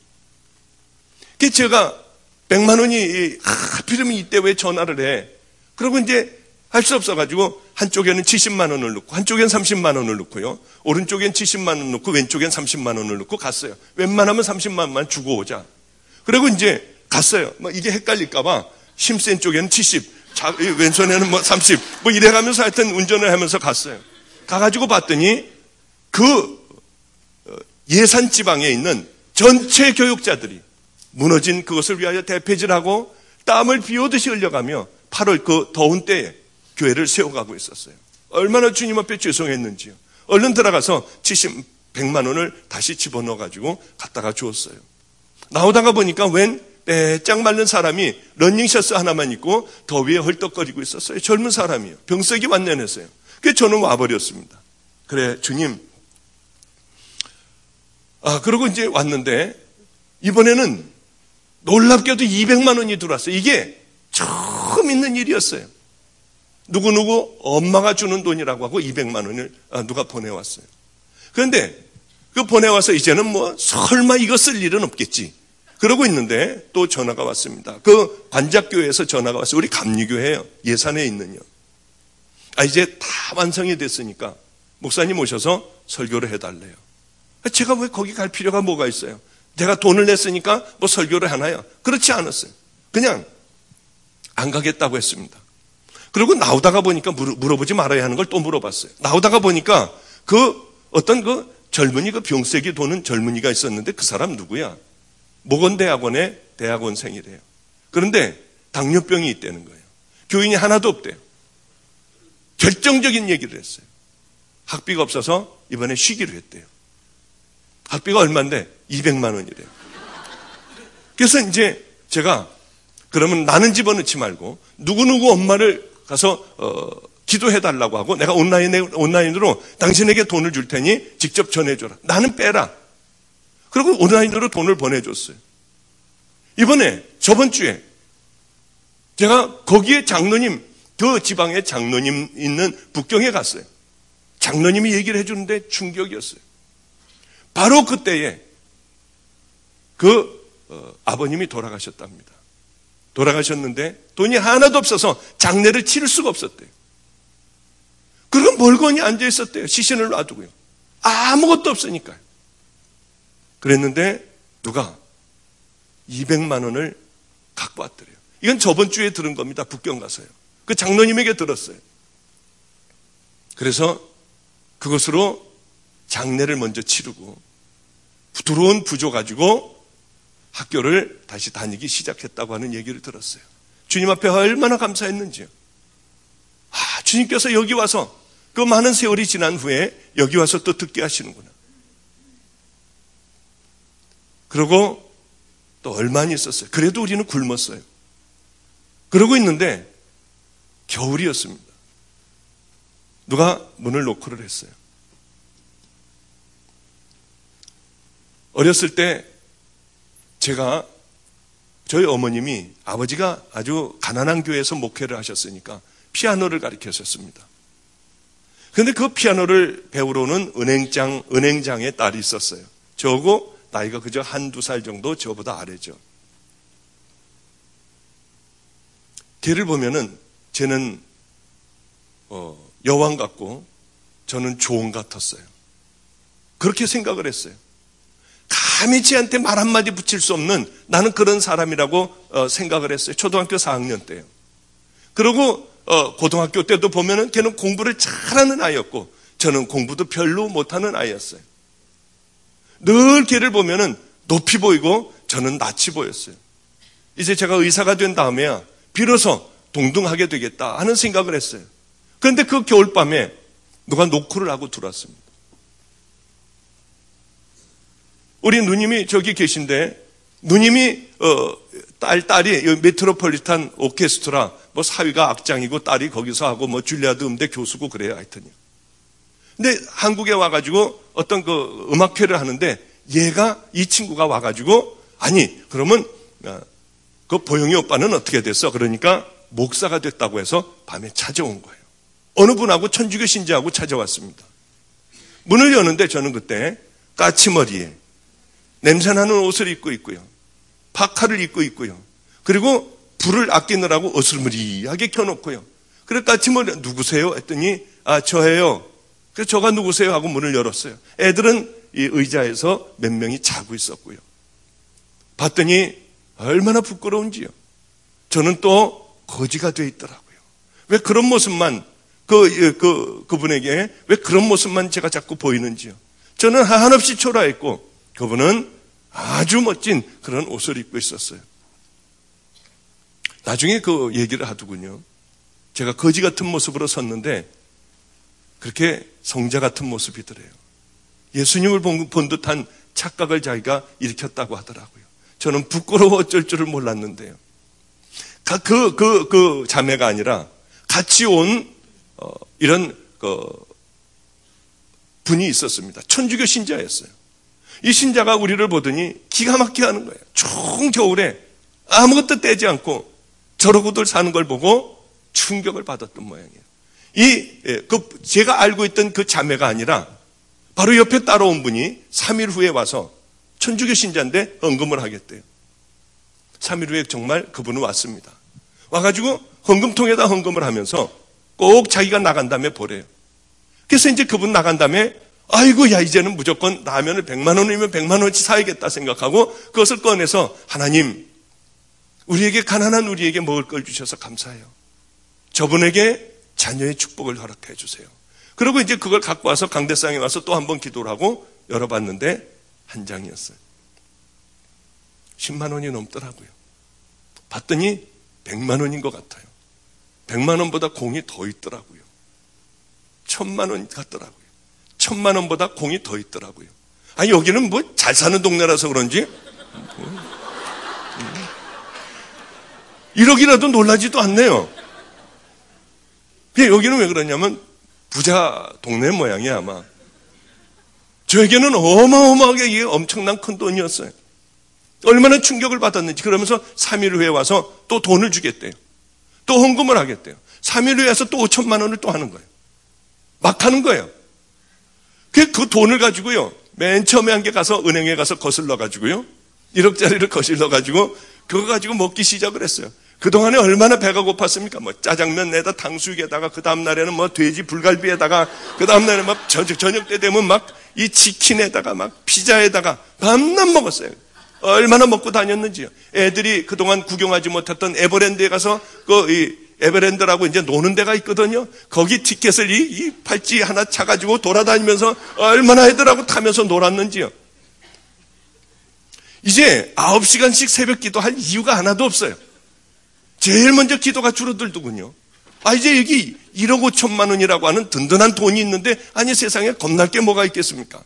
[SPEAKER 1] 그래서 제가 100만 원이 하필이면 이때 왜 전화를 해? 그러고 이제 할 수 없어가지고 한쪽에는 70만 원을 넣고 한쪽엔 30만 원을 넣고요. 오른쪽엔 70만 원 넣고 왼쪽엔 30만 원을 넣고 갔어요. 웬만하면 30만 원만 주고 오자. 그리고 이제 갔어요. 이게 헷갈릴까봐 힘센 쪽에는 70, 왼손에는 30, 이래가면서 하여튼 운전을 하면서 갔어요. 가가지고 봤더니 그 예산 지방에 있는 전체 교육자들이 무너진 그것을 위하여 대패질하고 땀을 비 오듯이 흘려가며 8월 그 더운 때에 교회를 세워가고 있었어요. 얼마나 주님 앞에 죄송했는지요. 얼른 들어가서 100만 원을 다시 집어넣어가지고 갖다가 주었어요. 나오다가 보니까 웬 빼짝 마른 사람이 러닝셔츠 하나만 입고 더위에 헐떡거리고 있었어요. 젊은 사람이요. 병석이 완연했어요. 그래서 저는 와버렸습니다. 그래 주님. 그러고 이제 왔는데 이번에는 놀랍게도 200만 원이 들어왔어요. 이게 처음 있는 일이었어요. 누구누구 엄마가 주는 돈이라고 하고 200만 원을 누가 보내왔어요. 그런데 그 보내와서 이제는 설마 이거 쓸 일은 없겠지. 그러고 있는데 또 전화가 왔습니다. 그 관작교회에서 전화가 왔어요. 우리 감리교회예요. 예산에 있는요. 이제 다 완성이 됐으니까 목사님 오셔서 설교를 해달래요. 제가 왜 거기 갈 필요가 뭐가 있어요? 제가 돈을 냈으니까 설교를 하나요? 그렇지 않았어요. 그냥 안 가겠다고 했습니다. 그리고 나오다가 보니까 물어보지 말아야 하는 걸 또 물어봤어요. 나오다가 보니까 어떤 젊은이 병세기 도는 젊은이가 있었는데 그 사람 누구야? 모건대학원의 대학원생이래요. 그런데 당뇨병이 있다는 거예요. 교인이 하나도 없대요. 결정적인 얘기를 했어요. 학비가 없어서 이번에 쉬기로 했대요. 학비가 얼마인데? 200만 원이래요. 그래서 이제 제가 그러면 나는 집어넣지 말고 누구누구 엄마를 가서 기도해달라고 하고 내가 온라인으로 당신에게 돈을 줄 테니 직접 전해줘라. 나는 빼라. 그리고 온라인으로 돈을 보내줬어요. 이번에 저번 주에 제가 거기에 장로님, 그 지방에 장로님 있는 북경에 갔어요. 장로님이 얘기를 해주는데 충격이었어요. 바로 그때에 아버님이 돌아가셨답니다. 돌아가셨는데 돈이 하나도 없어서 장례를 치를 수가 없었대요. 그럼 멀거니 앉아있었대요. 시신을 놔두고요. 아무것도 없으니까요. 그랬는데 누가 200만 원을 갖고 왔더래요. 이건 저번 주에 들은 겁니다. 북경 가서요. 그 장로님에게 들었어요. 그래서 그것으로 장례를 먼저 치르고 들어온 부조 가지고 학교를 다시 다니기 시작했다고 하는 얘기를 들었어요. 주님 앞에 얼마나 감사했는지요. 주님께서 여기 와서 그 많은 세월이 지난 후에 여기 와서 또 듣게 하시는구나. 그리고 또 얼마나 있었어요. 그래도 우리는 굶었어요. 그러고 있는데 겨울이었습니다. 누가 문을 노크를 했어요. 어렸을 때 저희 어머님이 아버지가 아주 가난한 교회에서 목회를 하셨으니까 피아노를 가르치셨습니다. 그런데 그 피아노를 배우러는 은행장의 딸이 있었어요. 저고 나이가 그저 한두 살 정도 저보다 아래죠. 걔를 보면은 쟤는 여왕 같고 저는 조언 같았어요. 그렇게 생각을 했어요. 감히 쟤한테 말 한마디 붙일 수 없는 나는 그런 사람이라고 생각을 했어요. 초등학교 4학년 때요. 그리고 고등학교 때도 보면은 걔는 공부를 잘하는 아이였고 저는 공부도 별로 못하는 아이였어요. 늘 걔를 보면은 높이 보이고 저는 낯이 보였어요. 이제 제가 의사가 된 다음에야 비로소 동등하게 되겠다 하는 생각을 했어요. 그런데 그 겨울밤에 누가 노크를 하고 들어왔습니다. 우리 누님이 저기 계신데 누님이 딸이 메트로폴리탄 오케스트라 사위가 악장이고 딸이 거기서 하고 줄리아드 음대 교수고 그래요. 하여튼요. 근데 한국에 와가지고 어떤 그 음악회를 하는데 이 친구가 와가지고 아니 그러면 그 보영이 오빠는 어떻게 됐어? 그러니까 목사가 됐다고 해서 밤에 찾아온 거예요. 어느 분하고 천주교 신자하고 찾아왔습니다. 문을 여는데 저는 그때 까치머리에 냄새나는 옷을 입고 있고요. 파카를 입고 있고요. 그리고 불을 아끼느라고 어슬무리하게 켜놓고요. 그래 까치머리 누구세요? 했더니 저예요. 그래서 저가 누구세요? 하고 문을 열었어요. 애들은 이 의자에서 몇 명이 자고 있었고요. 봤더니 얼마나 부끄러운지요. 저는 또 거지가 돼 있더라고요. 왜 그런 모습만 그분에게 왜 그런 모습만 제가 자꾸 보이는지요. 저는 한없이 초라했고 그분은 아주 멋진 그런 옷을 입고 있었어요. 나중에 그 얘기를 하더군요. 제가 거지 같은 모습으로 섰는데 그렇게 성자 같은 모습이더래요. 예수님을 본 듯한 착각을 자기가 일으켰다고 하더라고요. 저는 부끄러워 어쩔 줄을 몰랐는데요. 그 자매가 아니라 같이 온 이런 분이 있었습니다. 천주교 신자였어요. 이 신자가 우리를 보더니 기가 막히게 하는 거예요. 추운 겨울에 아무것도 떼지 않고 저러고들 사는 걸 보고 충격을 받았던 모양이에요. 제가 알고 있던 그 자매가 아니라 바로 옆에 따라온 분이 3일 후에 와서 천주교 신자인데 헌금을 하겠대요. 3일 후에 정말 그분은 왔습니다. 와가지고 헌금통에다 헌금을 하면서 꼭 자기가 나간 다음에 보래요. 그래서 이제 그분 나간 다음에 아이고 야 이제는 무조건 라면을 100만 원이면 100만 원치 사야겠다 생각하고 그것을 꺼내서 하나님 우리에게 가난한 우리에게 먹을 걸 주셔서 감사해요. 저분에게 자녀의 축복을 허락해 주세요. 그리고 이제 그걸 갖고 와서 강대상에 와서 또 한 번 기도를 하고 열어봤는데 한 장이었어요. 10만 원이 넘더라고요. 봤더니 100만 원인 것 같아요. 100만 원보다 공이 더 있더라고요. 1000만 원 같더라고요. 1000만 원보다 공이 더 있더라고요. 아니 여기는 뭐 잘 사는 동네라서 그런지 1억이라도 놀라지도 않네요. 여기는 왜 그러냐면 부자 동네 모양이야 아마. 저에게는 어마어마하게 이게 엄청난 큰 돈이었어요. 얼마나 충격을 받았는지. 그러면서 3일 후에 와서 또 돈을 주겠대요. 또 헌금을 하겠대요. 3일 후에 와서 또 5천만 원을 또 하는 거예요. 막 하는 거예요. 그 돈을 가지고요. 맨 처음에 한 게 가서 은행에 가서 거슬러 가지고요. 1억짜리를 거슬러 가지고 그거 가지고 먹기 시작을 했어요. 그동안에 얼마나 배가 고팠습니까? 뭐 짜장면 내다 탕수육에다가 그 다음날에는 뭐 돼지 불갈비에다가 그 다음날에 막 저녁 때 되면 막 이 치킨에다가 막 피자에다가 밤낮 먹었어요. 얼마나 먹고 다녔는지요. 애들이 그동안 구경하지 못했던 에버랜드에 가서 에버랜드라고 이제 노는 데가 있거든요. 거기 티켓을 이 팔찌 하나 차가지고 돌아다니면서 얼마나 애들하고 타면서 놀았는지요. 이제 9시간씩 새벽 기도할 이유가 하나도 없어요. 제일 먼저 기도가 줄어들더군요. 이제 여기 1억 5천만 원이라고 하는 든든한 돈이 있는데 아니 세상에 겁날 게 뭐가 있겠습니까?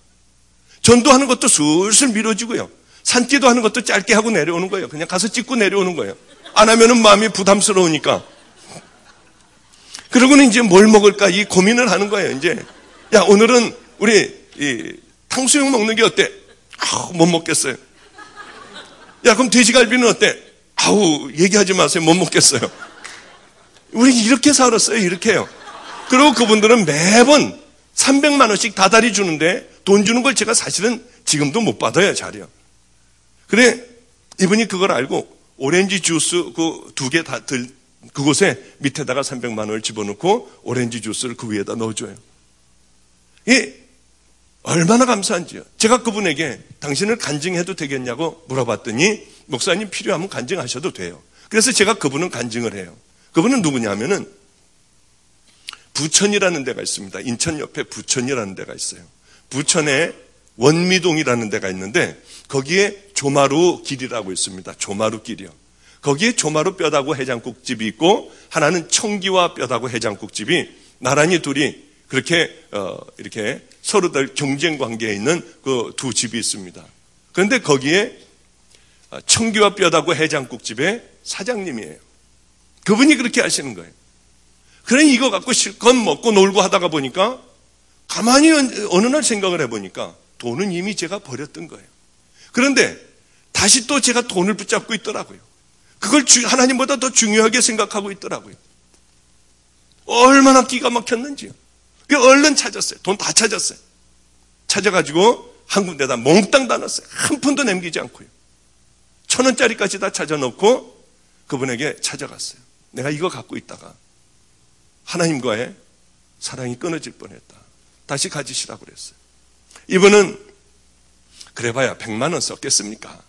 [SPEAKER 1] 전도하는 것도 슬슬 미뤄지고요. 산기도 하는 것도 짧게 하고 내려오는 거예요. 그냥 가서 찍고 내려오는 거예요. 안 하면은 마음이 부담스러우니까. 그러고는 이제 뭘 먹을까 이 고민을 하는 거예요. 이제 야 오늘은 우리 탕수육 먹는 게 어때? 못 먹겠어요. 야 그럼 돼지갈비는 어때? 얘기하지 마세요. 못 먹겠어요. 우리 이렇게 살았어요. 이렇게요. 그리고 그분들은 매번 300만 원씩 다달이 주는데 돈 주는 걸 제가 사실은 지금도 못 받아요. 잘요. 그래 이분이 그걸 알고 오렌지 주스 그 2개 다 그곳에 밑에다가 300만 원을 집어넣고 오렌지 주스를 그 위에다 넣어줘요. 이게 얼마나 감사한지요. 제가 그분에게 당신을 간증해도 되겠냐고 물어봤더니 목사님 필요하면 간증하셔도 돼요. 그래서 제가 그분은 간증을 해요. 그분은 누구냐면은 부천이라는 데가 있습니다. 인천 옆에 부천이라는 데가 있어요. 부천에 원미동이라는 데가 있는데 거기에 조마루 길이라고 있습니다. 조마루 길이요. 거기에 조마루 뼈다구 해장국집이 있고 하나는 청기와 뼈다구 해장국집이 나란히 둘이 그렇게 이렇게 서로들 경쟁 관계에 있는 그 두 집이 있습니다. 그런데 거기에 청기와 뼈다구 해장국집의 사장님이에요. 그분이 그렇게 하시는 거예요. 그러니 이거 갖고 실컷 먹고 놀고 하다가 보니까 가만히 어느 날 생각을 해보니까 돈은 이미 제가 버렸던 거예요. 그런데 다시 또 제가 돈을 붙잡고 있더라고요. 그걸 하나님보다 더 중요하게 생각하고 있더라고요. 얼마나 기가 막혔는지요. 얼른 찾았어요. 돈 다 찾았어요. 찾아가지고 한 군데다 몽땅 다 넣었어요. 한 푼도 남기지 않고요. 1,000원짜리까지 다 찾아놓고 그분에게 찾아갔어요. 내가 이거 갖고 있다가 하나님과의 사랑이 끊어질 뻔했다. 다시 가지시라고 그랬어요. 이분은 그래봐야 100만 원 썼겠습니까?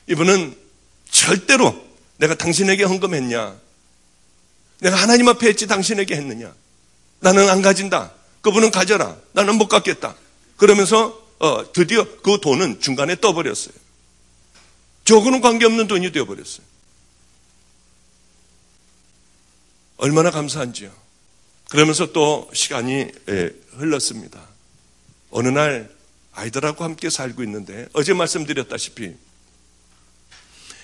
[SPEAKER 1] 이분은 절대로 내가 당신에게 헌금했냐? 내가 하나님 앞에 했지 당신에게 했느냐? 나는 안 가진다. 그분은 가져라. 나는 못 갖겠다. 그러면서 드디어 그 돈은 중간에 떠버렸어요. 저거는 관계없는 돈이 되어버렸어요. 얼마나 감사한지요. 그러면서 또 시간이 흘렀습니다. 어느 날 아이들하고 함께 살고 있는데 어제 말씀드렸다시피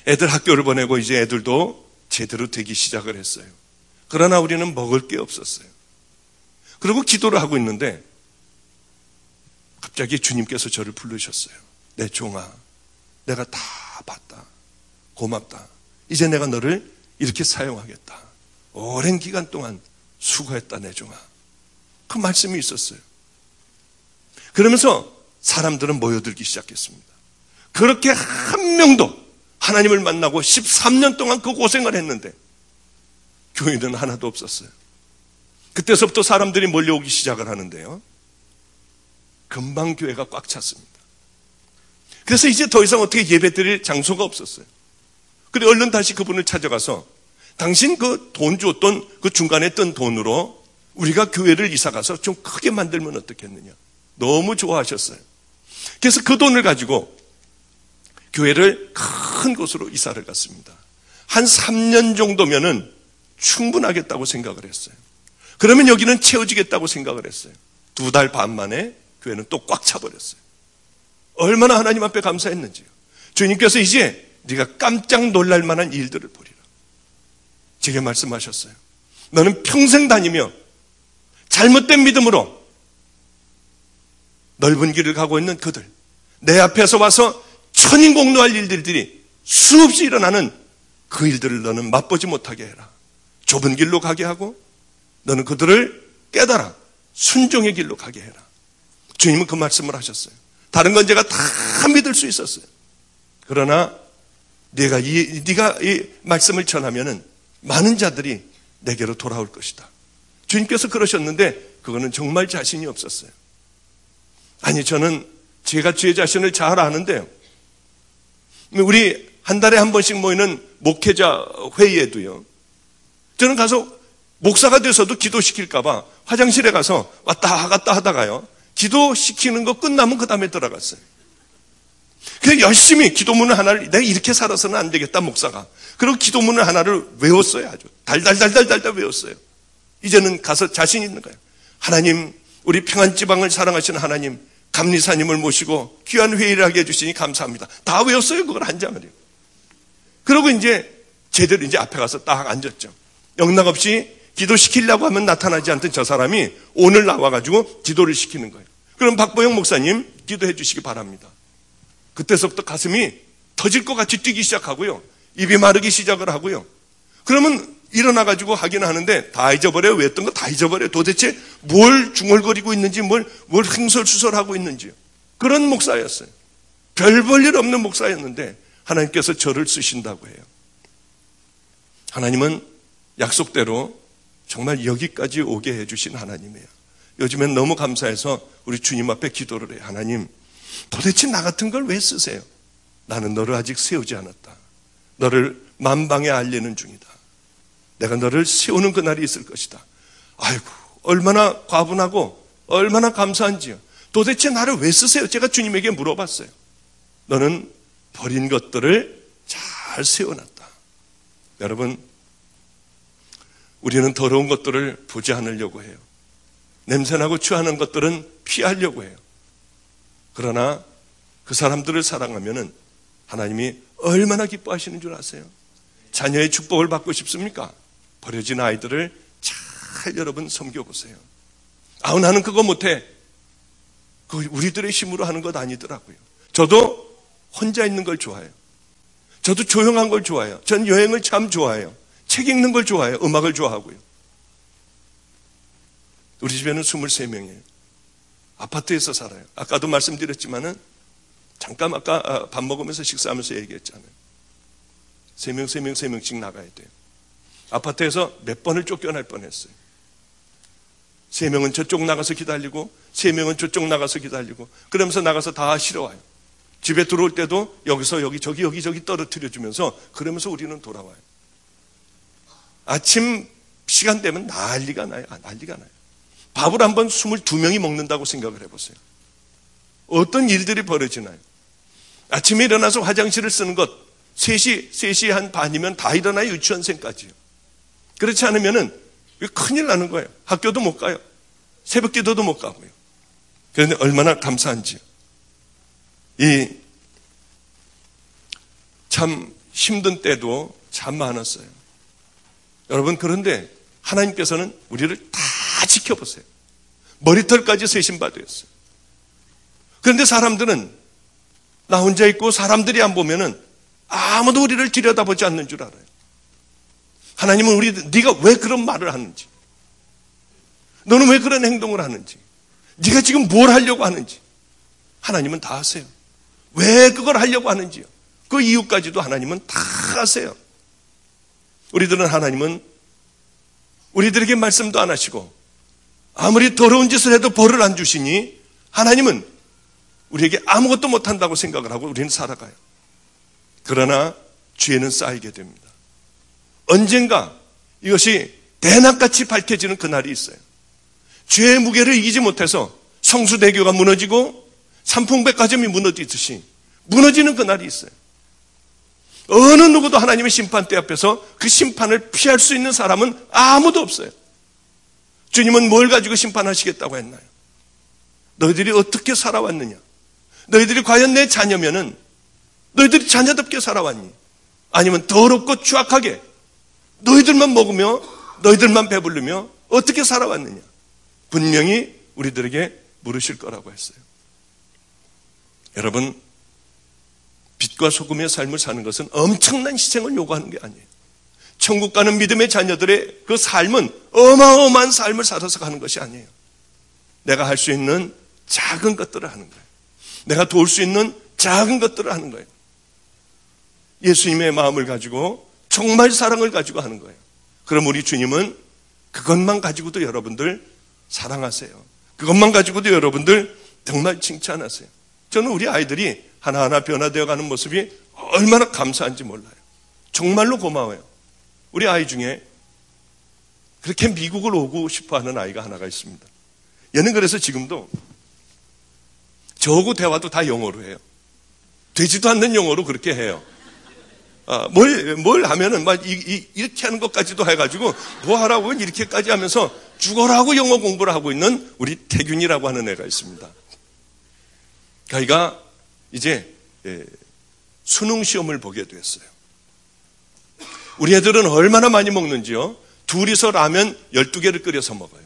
[SPEAKER 1] 애들 학교를 보내고 이제 애들도 제대로 되기 시작을 했어요. 그러나 우리는 먹을 게 없었어요. 그리고 기도를 하고 있는데 갑자기 주님께서 저를 부르셨어요. 내 종아, 내가 다 봤다. 고맙다. 이제 내가 너를 이렇게 사용하겠다. 오랜 기간 동안 수고했다 내 종아. 그 말씀이 있었어요. 그러면서 사람들은 모여들기 시작했습니다. 그렇게 한 명도 하나님을 만나고 13년 동안 그 고생을 했는데 교회는 하나도 없었어요. 그때서부터 사람들이 몰려오기 시작을 하는데요. 금방 교회가 꽉 찼습니다. 그래서 이제 더 이상 어떻게 예배드릴 장소가 없었어요. 그래 얼른 다시 그분을 찾아가서 당신 그 돈 줬던 그 중간에 뜬 돈으로 우리가 교회를 이사가서 좀 크게 만들면 어떻겠느냐. 너무 좋아하셨어요. 그래서 그 돈을 가지고 교회를 큰 곳으로 이사를 갔습니다. 한 3년 정도면은 충분하겠다고 생각을 했어요. 그러면 여기는 채워지겠다고 생각을 했어요. 2달 반 만에 교회는 또 꽉 차버렸어요. 얼마나 하나님 앞에 감사했는지요. 주님께서 이제 네가 깜짝 놀랄 만한 일들을 보리라. 제게 말씀하셨어요. 너는 평생 다니며 잘못된 믿음으로 넓은 길을 가고 있는 그들, 내 앞에서 와서 천인공노할 일들이 수없이 일어나는 그 일들을 너는 맛보지 못하게 해라. 좁은 길로 가게 하고 너는 그들을 깨달아 순종의 길로 가게 해라. 주님은 그 말씀을 하셨어요. 다른 건 제가 다 믿을 수 있었어요. 그러나 네가 이 말씀을 전하면은 많은 자들이 내게로 돌아올 것이다. 주님께서 그러셨는데 그거는 정말 자신이 없었어요. 아니 저는 제가 제 자신을 잘 아는데요. 우리 한 달에 한 번씩 모이는 목회자 회의에도요. 저는 가서 목사가 돼서도 기도시킬까 봐 화장실에 가서 왔다 갔다 하다가요. 기도시키는 거 끝나면 그 다음에 들어갔어요. 그래서 열심히 기도문을 하나를 내가 이렇게 살아서는 안 되겠다 목사가. 그리고 기도문을 하나를 외웠어요. 아주 달달달달달달 외웠어요. 이제는 가서 자신 있는 거예요. 하나님 우리 평안지방을 사랑하시는 하나님 감리사님을 모시고 귀한 회의를 하게 해주시니 감사합니다. 다 외웠어요. 그걸 한 장을요. 그리고 이제 제대로 이제 앞에 가서 딱 앉았죠. 영락없이 기도시키려고 하면 나타나지 않던 저 사람이 오늘 나와가지고 기도를 시키는 거예요. 그럼 박보영 목사님 기도해 주시기 바랍니다. 그때서부터 가슴이 터질 것 같이 뛰기 시작하고요. 입이 마르기 시작을 하고요. 그러면 일어나가지고 하기는 하는데 다 잊어버려요. 왜 했던 거 다 잊어버려요. 도대체 뭘 중얼거리고 있는지 뭘 흥설수설하고 있는지요. 그런 목사였어요. 별 볼 일 없는 목사였는데 하나님께서 저를 쓰신다고 해요. 하나님은 약속대로 정말 여기까지 오게 해주신 하나님이에요. 요즘엔 너무 감사해서 우리 주님 앞에 기도를 해요. 하나님, 도대체 나 같은 걸 왜 쓰세요? 나는 너를 아직 세우지 않았다. 너를 만방에 알리는 중이다. 내가 너를 세우는 그날이 있을 것이다. 아이고, 얼마나 과분하고 얼마나 감사한지요. 도대체 나를 왜 쓰세요? 제가 주님에게 물어봤어요. 너는 버린 것들을 잘 세워놨다. 여러분, 우리는 더러운 것들을 보지 않으려고 해요. 냄새나고 취하는 것들은 피하려고 해요. 그러나 그 사람들을 사랑하면은 하나님이 얼마나 기뻐하시는 줄 아세요? 자녀의 축복을 받고 싶습니까? 버려진 아이들을 잘 여러분 섬겨보세요. 아우, 나는 그거 못해. 그 우리들의 힘으로 하는 것 아니더라고요. 저도 혼자 있는 걸 좋아해요. 저도 조용한 걸 좋아해요. 전 여행을 참 좋아해요. 책 읽는 걸 좋아해요. 음악을 좋아하고요. 우리 집에는 23명이에요. 아파트에서 살아요. 아까도 말씀드렸지만은 잠깐 아까 밥 먹으면서 식사하면서 얘기했잖아요. 3명씩 나가야 돼요. 아파트에서 몇 번을 쫓겨날 뻔했어요. 3명은 저쪽 나가서 기다리고 3명은 저쪽 나가서 기다리고 그러면서 나가서 다 싫어와요. 집에 들어올 때도 여기서 여기 떨어뜨려 주면서 그러면서 우리는 돌아와요. 아침 시간 되면 난리가 나요. 난리가 나요. 밥을 한번 22명이 먹는다고 생각을 해보세요. 어떤 일들이 벌어지나요? 아침에 일어나서 화장실을 쓰는 것 3시 한 반이면 다 일어나요. 유치원생까지요. 그렇지 않으면은 큰일 나는 거예요. 학교도 못 가요. 새벽 기도도 못 가고요. 그런데 얼마나 감사한지요. 참 힘든 때도 참 많았어요. 여러분, 그런데 하나님께서는 우리를 다 지켜보세요. 머리털까지 세심받으셨어요. 그런데 사람들은 나 혼자 있고 사람들이 안 보면은 아무도 우리를 들여다보지 않는 줄 알아요. 하나님은 네가 왜 그런 말을 하는지, 너는 왜 그런 행동을 하는지, 네가 지금 뭘 하려고 하는지 하나님은 다 아세요. 왜 그걸 하려고 하는지요. 그 이유까지도 하나님은 다 아세요. 하나님은 우리들에게 말씀도 안 하시고 아무리 더러운 짓을 해도 벌을 안 주시니 하나님은 우리에게 아무것도 못한다고 생각을 하고 우리는 살아가요. 그러나 죄는 쌓이게 됩니다. 언젠가 이것이 대낮같이 밝혀지는 그날이 있어요. 죄의 무게를 이기지 못해서 성수대교가 무너지고 삼풍백화점이 무너지듯이 무너지는 그날이 있어요. 어느 누구도 하나님의 심판대 앞에서 그 심판을 피할 수 있는 사람은 아무도 없어요. 주님은 뭘 가지고 심판하시겠다고 했나요? 너희들이 어떻게 살아왔느냐? 너희들이 과연 내 자녀면은 너희들이 자녀답게 살아왔니? 아니면 더럽고 추악하게 너희들만 먹으며 너희들만 배부르며 어떻게 살아왔느냐? 분명히 우리들에게 물으실 거라고 했어요. 여러분, 빛과 소금의 삶을 사는 것은 엄청난 희생을 요구하는 게 아니에요. 천국 가는 믿음의 자녀들의 그 삶은 어마어마한 삶을 살아서 가는 것이 아니에요. 내가 할 수 있는 작은 것들을 하는 거예요. 내가 도울 수 있는 작은 것들을 하는 거예요. 예수님의 마음을 가지고 정말 사랑을 가지고 하는 거예요. 그럼 우리 주님은 그것만 가지고도 여러분들 사랑하세요. 그것만 가지고도 여러분들 정말 칭찬하세요. 저는 우리 아이들이 하나하나 변화되어 가는 모습이 얼마나 감사한지 몰라요. 정말로 고마워요. 우리 아이 중에 그렇게 미국을 오고 싶어하는 아이가 하나가 있습니다. 얘는 그래서 지금도 저하고 대화도 다 영어로 해요. 되지도 않는 영어로 그렇게 해요. 뭘 하면은 막 이렇게 하는 것까지도 해가지고 뭐 하라고 이렇게까지 하면서 죽어라고 영어 공부를 하고 있는 우리 태균이라고 하는 애가 있습니다. 그러니까 이제 수능 시험을 보게 됐어요. 우리 애들은 얼마나 많이 먹는지요. 둘이서 라면 12개를 끓여서 먹어요.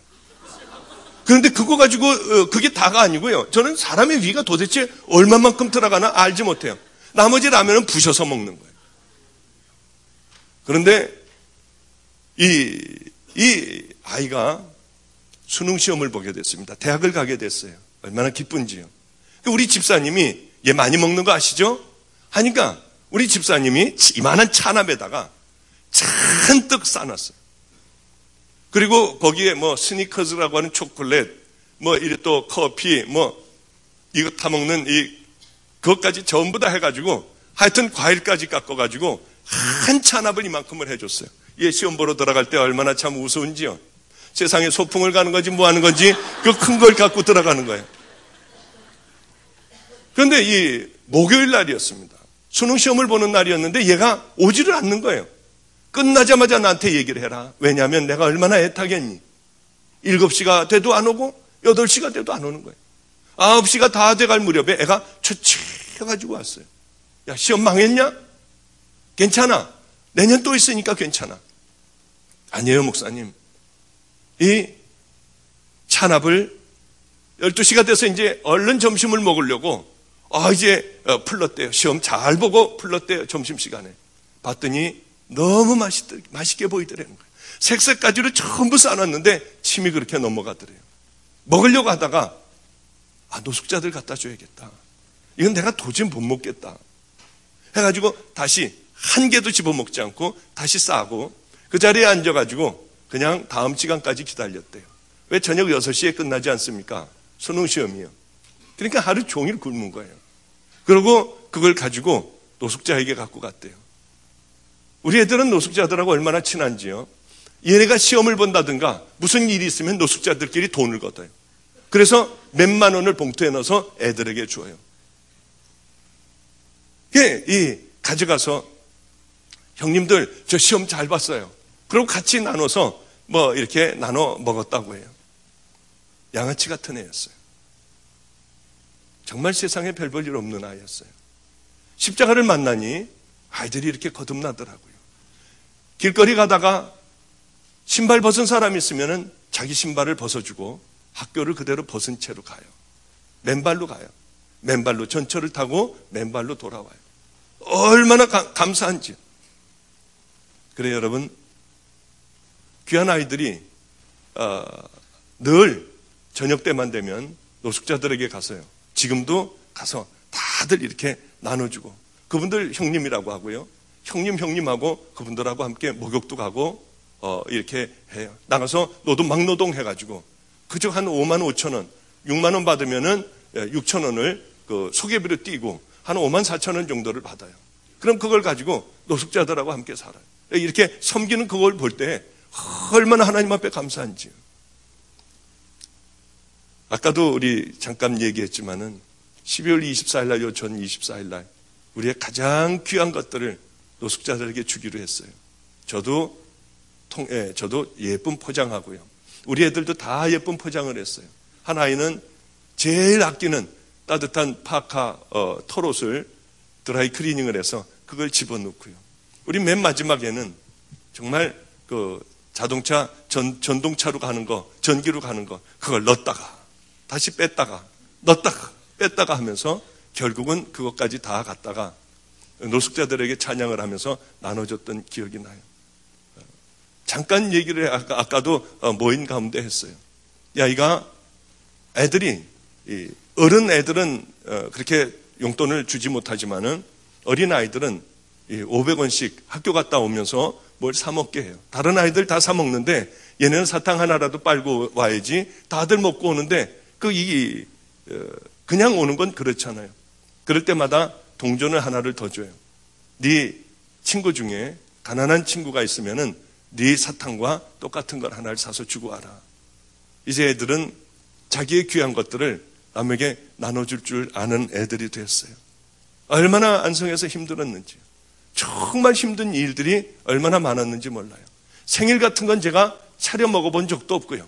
[SPEAKER 1] 그런데 그거 가지고 그게 다가 아니고요. 저는 사람의 위가 도대체 얼마만큼 들어가나 알지 못해요. 나머지 라면은 부셔서 먹는 거예요. 그런데 이 아이가 수능 시험을 보게 됐습니다. 대학을 가게 됐어요. 얼마나 기쁜지요. 우리 집사님이 얘 많이 먹는 거 아시죠? 하니까 우리 집사님이 이만한 찬압에다가 잔뜩 싸놨어요. 그리고 거기에 뭐 스니커즈라고 하는 초콜릿, 뭐 이래 또 커피, 뭐 이거 타먹는 그것까지 전부 다 해가지고 하여튼 과일까지 깎아가지고 한 찬압을 이만큼을 해줬어요. 얘 시험 보러 들어갈 때 얼마나 참 우스운지요. 세상에 소풍을 가는 건지 뭐 하는 건지 그 큰 걸 갖고 들어가는 거예요. 그런데 이 목요일 날이었습니다. 수능 시험을 보는 날이었는데 얘가 오지를 않는 거예요. 끝나자마자 나한테 얘기를 해라. 왜냐하면 내가 얼마나 애타겠니. 7시가 돼도 안 오고 8시가 돼도 안 오는 거예요. 9시가 다 돼갈 무렵에 애가 초췌해가지고 왔어요. 야, 시험 망했냐? 괜찮아. 내년 또 있으니까 괜찮아. 아니에요, 목사님. 이 찬압을 12시가 돼서 이제 얼른 점심을 먹으려고 이제 풀렀대요. 시험 잘 보고 풀렀대요. 점심시간에. 봤더니 너무 맛있게 보이더라는 거예요. 색색까지로 전부 싸놨는데 침이 그렇게 넘어가더래요. 먹으려고 하다가 노숙자들 갖다 줘야겠다. 이건 내가 도저히 못 먹겠다. 해가지고 다시 한 개도 집어먹지 않고 다시 싸고 그 자리에 앉아가지고 그냥 다음 시간까지 기다렸대요. 왜 저녁 6시에 끝나지 않습니까? 수능 시험이요. 그러니까 하루 종일 굶은 거예요. 그리고 그걸 가지고 노숙자에게 갖고 갔대요. 우리 애들은 노숙자들하고 얼마나 친한지요. 얘네가 시험을 본다든가 무슨 일이 있으면 노숙자들끼리 돈을 걷어요. 그래서 몇만 원을 봉투에 넣어서 애들에게 줘요. 가져가서 형님들 저 시험 잘 봤어요. 그리고 같이 나눠서 뭐 이렇게 나눠 먹었다고 해요. 양아치 같은 애였어요. 정말 세상에 별 볼 일 없는 아이였어요. 십자가를 만나니 아이들이 이렇게 거듭나더라고요. 길거리 가다가 신발 벗은 사람이 있으면 자기 신발을 벗어주고 학교를 그대로 벗은 채로 가요. 맨발로 가요. 맨발로 전철을 타고 맨발로 돌아와요. 얼마나 감사한지. 그래 여러분, 귀한 아이들이 늘 저녁 때만 되면 노숙자들에게 가서요. 지금도 가서 다들 이렇게 나눠주고 그분들 형님이라고 하고요. 형님하고 그분들하고 함께 목욕도 가고 이렇게 해요. 나가서 노동 해가지고 그저 한 5만 5천 원, 6만 원 받으면은 6천 원을 그 소개비로 띄고 한 5만 4천 원 정도를 받아요. 그럼 그걸 가지고 노숙자들하고 함께 살아요. 이렇게 섬기는 그걸 볼 때 얼마나 하나님 앞에 감사한지요. 아까도 우리 잠깐 얘기했지만은 12월 24일 날, 요전 24일 날 우리의 가장 귀한 것들을 노숙자들에게 주기로 했어요. 저도 예쁜 포장하고요. 우리 애들도 다 예쁜 포장을 했어요. 한 아이는 제일 아끼는 따뜻한 파카 털옷을 드라이 클리닝을 해서 그걸 집어넣고요. 우리 맨 마지막에는 정말 그 자동차 전동차로 가는 거, 전기로 가는 거 그걸 넣었다가 다시 뺐다가 넣었다가 뺐다가 하면서 결국은 그것까지 다 갖다가 노숙자들에게 찬양을 하면서 나눠줬던 기억이 나요. 잠깐 얘기를 아까도 모임 가운데 했어요. 애들이 어른 애들은 그렇게 용돈을 주지 못하지만은 어린 아이들은 500원씩 학교 갔다 오면서 뭘 사 먹게 해요. 다른 아이들 다 사 먹는데 얘네는 사탕 하나라도 빨고 와야지. 다들 먹고 오는데 그냥 오는 건 그렇잖아요. 그럴 때마다 동전을 하나를 더 줘요. 네 친구 중에 가난한 친구가 있으면은 네 사탕과 똑같은 걸 하나를 사서 주고 와라. 이제 애들은 자기의 귀한 것들을 남에게 나눠줄 줄 아는 애들이 됐어요. 얼마나 안성에서 힘들었는지, 정말 힘든 일들이 얼마나 많았는지 몰라요. 생일 같은 건 제가 차려 먹어본 적도 없고요.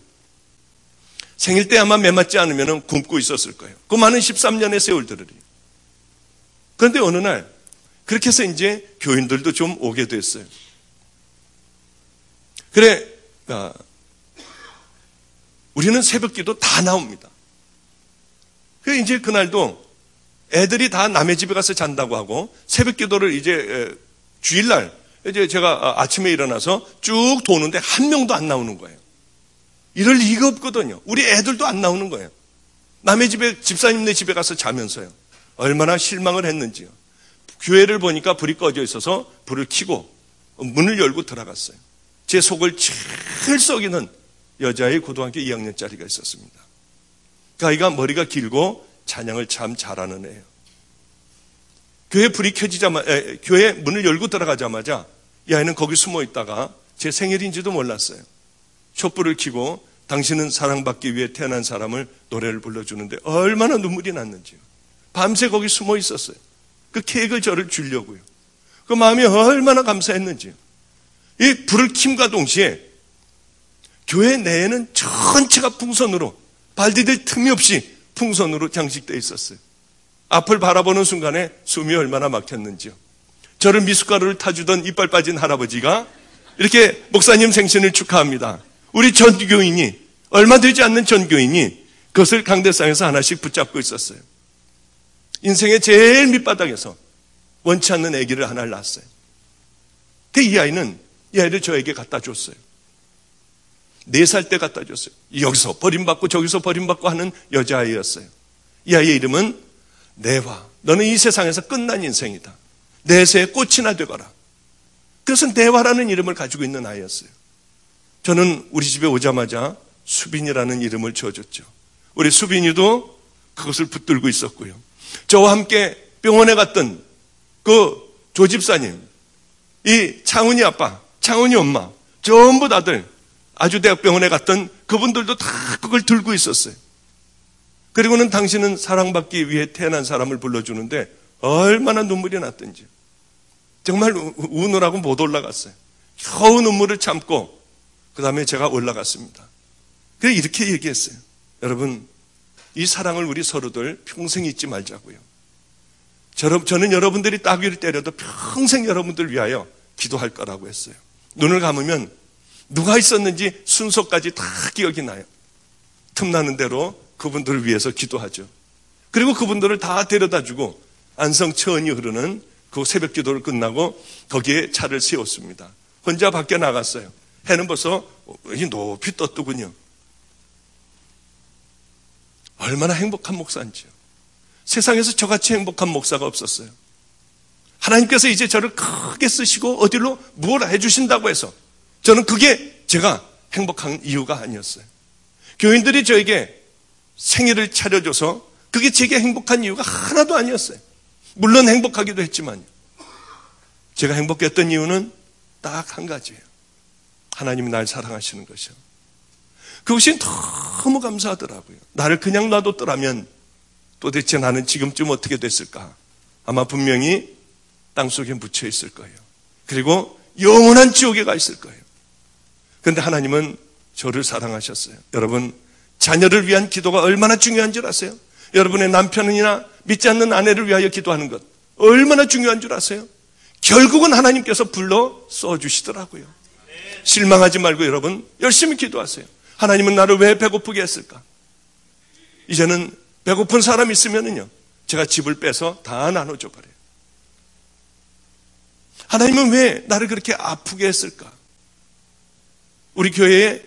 [SPEAKER 1] 생일 때 아마 매맞지 않으면 굶고 있었을 거예요. 그 많은 13년의 세월들이. 그런데 어느 날 그렇게 해서 이제 교인들도 좀 오게 됐어요. 그래 그러니까 우리는 새벽기도 다 나옵니다. 그래서 이제 그날도 애들이 다 남의 집에 가서 잔다고 하고 새벽기도를 이제 주일날 이제 제가 아침에 일어나서 쭉 도는데 한 명도 안 나오는 거예요. 이럴 리가 없거든요. 우리 애들도 안 나오는 거예요. 남의 집에, 집사님네 집에 가서 자면서요. 얼마나 실망을 했는지요. 교회를 보니까 불이 꺼져 있어서 불을 켜고 문을 열고 들어갔어요. 제 속을 제일 썩이는 여자의 고등학교 2학년짜리가 있었습니다. 그 아이가 머리가 길고 찬양을 참 잘하는 애예요. 교회 불이 켜지자마자, 교회 문을 열고 들어가자마자 이 아이는 거기 숨어 있다가 제 생일인지도 몰랐어요. 촛불을 켜고 당신은 사랑받기 위해 태어난 사람을 노래를 불러주는데 얼마나 눈물이 났는지요. 밤새 거기 숨어 있었어요. 그 케이크를 저를 주려고요. 그 마음이 얼마나 감사했는지요. 이 불을 킴과 동시에 교회 내에는 전체가 풍선으로 발 디딜 틈이 없이 풍선으로 장식되어 있었어요. 앞을 바라보는 순간에 숨이 얼마나 막혔는지요. 저를 미숫가루를 타주던 이빨 빠진 할아버지가 이렇게 목사님 생신을 축하합니다. 우리 전교인이 얼마 되지 않는 전교인이 그것을 강대상에서 하나씩 붙잡고 있었어요. 인생의 제일 밑바닥에서 원치 않는 아기를 하나를 낳았어요. 이 아이를 저에게 갖다 줬어요. 4살 때 갖다 줬어요. 여기서 버림받고 저기서 버림받고 하는 여자아이였어요. 이 아이의 이름은 내화. 너는 이 세상에서 끝난 인생이다. 내세에 꽃이나 되거라. 그래서 내화라는 이름을 가지고 있는 아이였어요. 저는 우리 집에 오자마자 수빈이라는 이름을 지어줬죠. 우리 수빈이도 그것을 붙들고 있었고요. 저와 함께 병원에 갔던 그 조집사님, 이 창훈이 아빠, 창훈이 엄마, 전부 다들 아주대학병원에 갔던 그분들도 다 그걸 들고 있었어요. 그리고는 당신은 사랑받기 위해 태어난 사람을 불러주는데 얼마나 눈물이 났던지. 정말 우느라고 못 올라갔어요. 겨우 눈물을 참고 그 다음에 제가 올라갔습니다. 그래서 이렇게 얘기했어요. 여러분, 이 사랑을 우리 서로들 평생 잊지 말자고요. 저는 여러분들이 따귀를 때려도 평생 여러분들 위하여 기도할 거라고 했어요. 눈을 감으면 누가 있었는지 순서까지 다 기억이 나요. 틈나는 대로 그분들을 위해서 기도하죠. 그리고 그분들을 다 데려다주고 안성천이 흐르는 그 새벽 기도를 끝나고 거기에 차를 세웠습니다. 혼자 밖에 나갔어요. 해는 벌써 높이 떴더군요. 얼마나 행복한 목사인지요. 세상에서 저같이 행복한 목사가 없었어요. 하나님께서 이제 저를 크게 쓰시고 어디로 무엇을 해주신다고 해서 저는 그게 제가 행복한 이유가 아니었어요. 교인들이 저에게 생일을 차려줘서 그게 제게 행복한 이유가 하나도 아니었어요. 물론 행복하기도 했지만요. 제가 행복했던 이유는 딱 한 가지예요. 하나님이 날 사랑하시는 것이요. 그것이 너무 감사하더라고요. 나를 그냥 놔뒀더라면 도대체 나는 지금쯤 어떻게 됐을까? 아마 분명히 땅속에 묻혀 있을 거예요. 그리고 영원한 지옥에 가 있을 거예요. 그런데 하나님은 저를 사랑하셨어요. 여러분, 자녀를 위한 기도가 얼마나 중요한 줄 아세요? 여러분의 남편이나 믿지 않는 아내를 위하여 기도하는 것 얼마나 중요한 줄 아세요? 결국은 하나님께서 불러 써주시더라고요. 실망하지 말고 여러분 열심히 기도하세요. 하나님은 나를 왜 배고프게 했을까? 이제는 배고픈 사람 있으면은요, 제가 집을 빼서 다 나눠줘 버려요. 하나님은 왜 나를 그렇게 아프게 했을까? 우리 교회에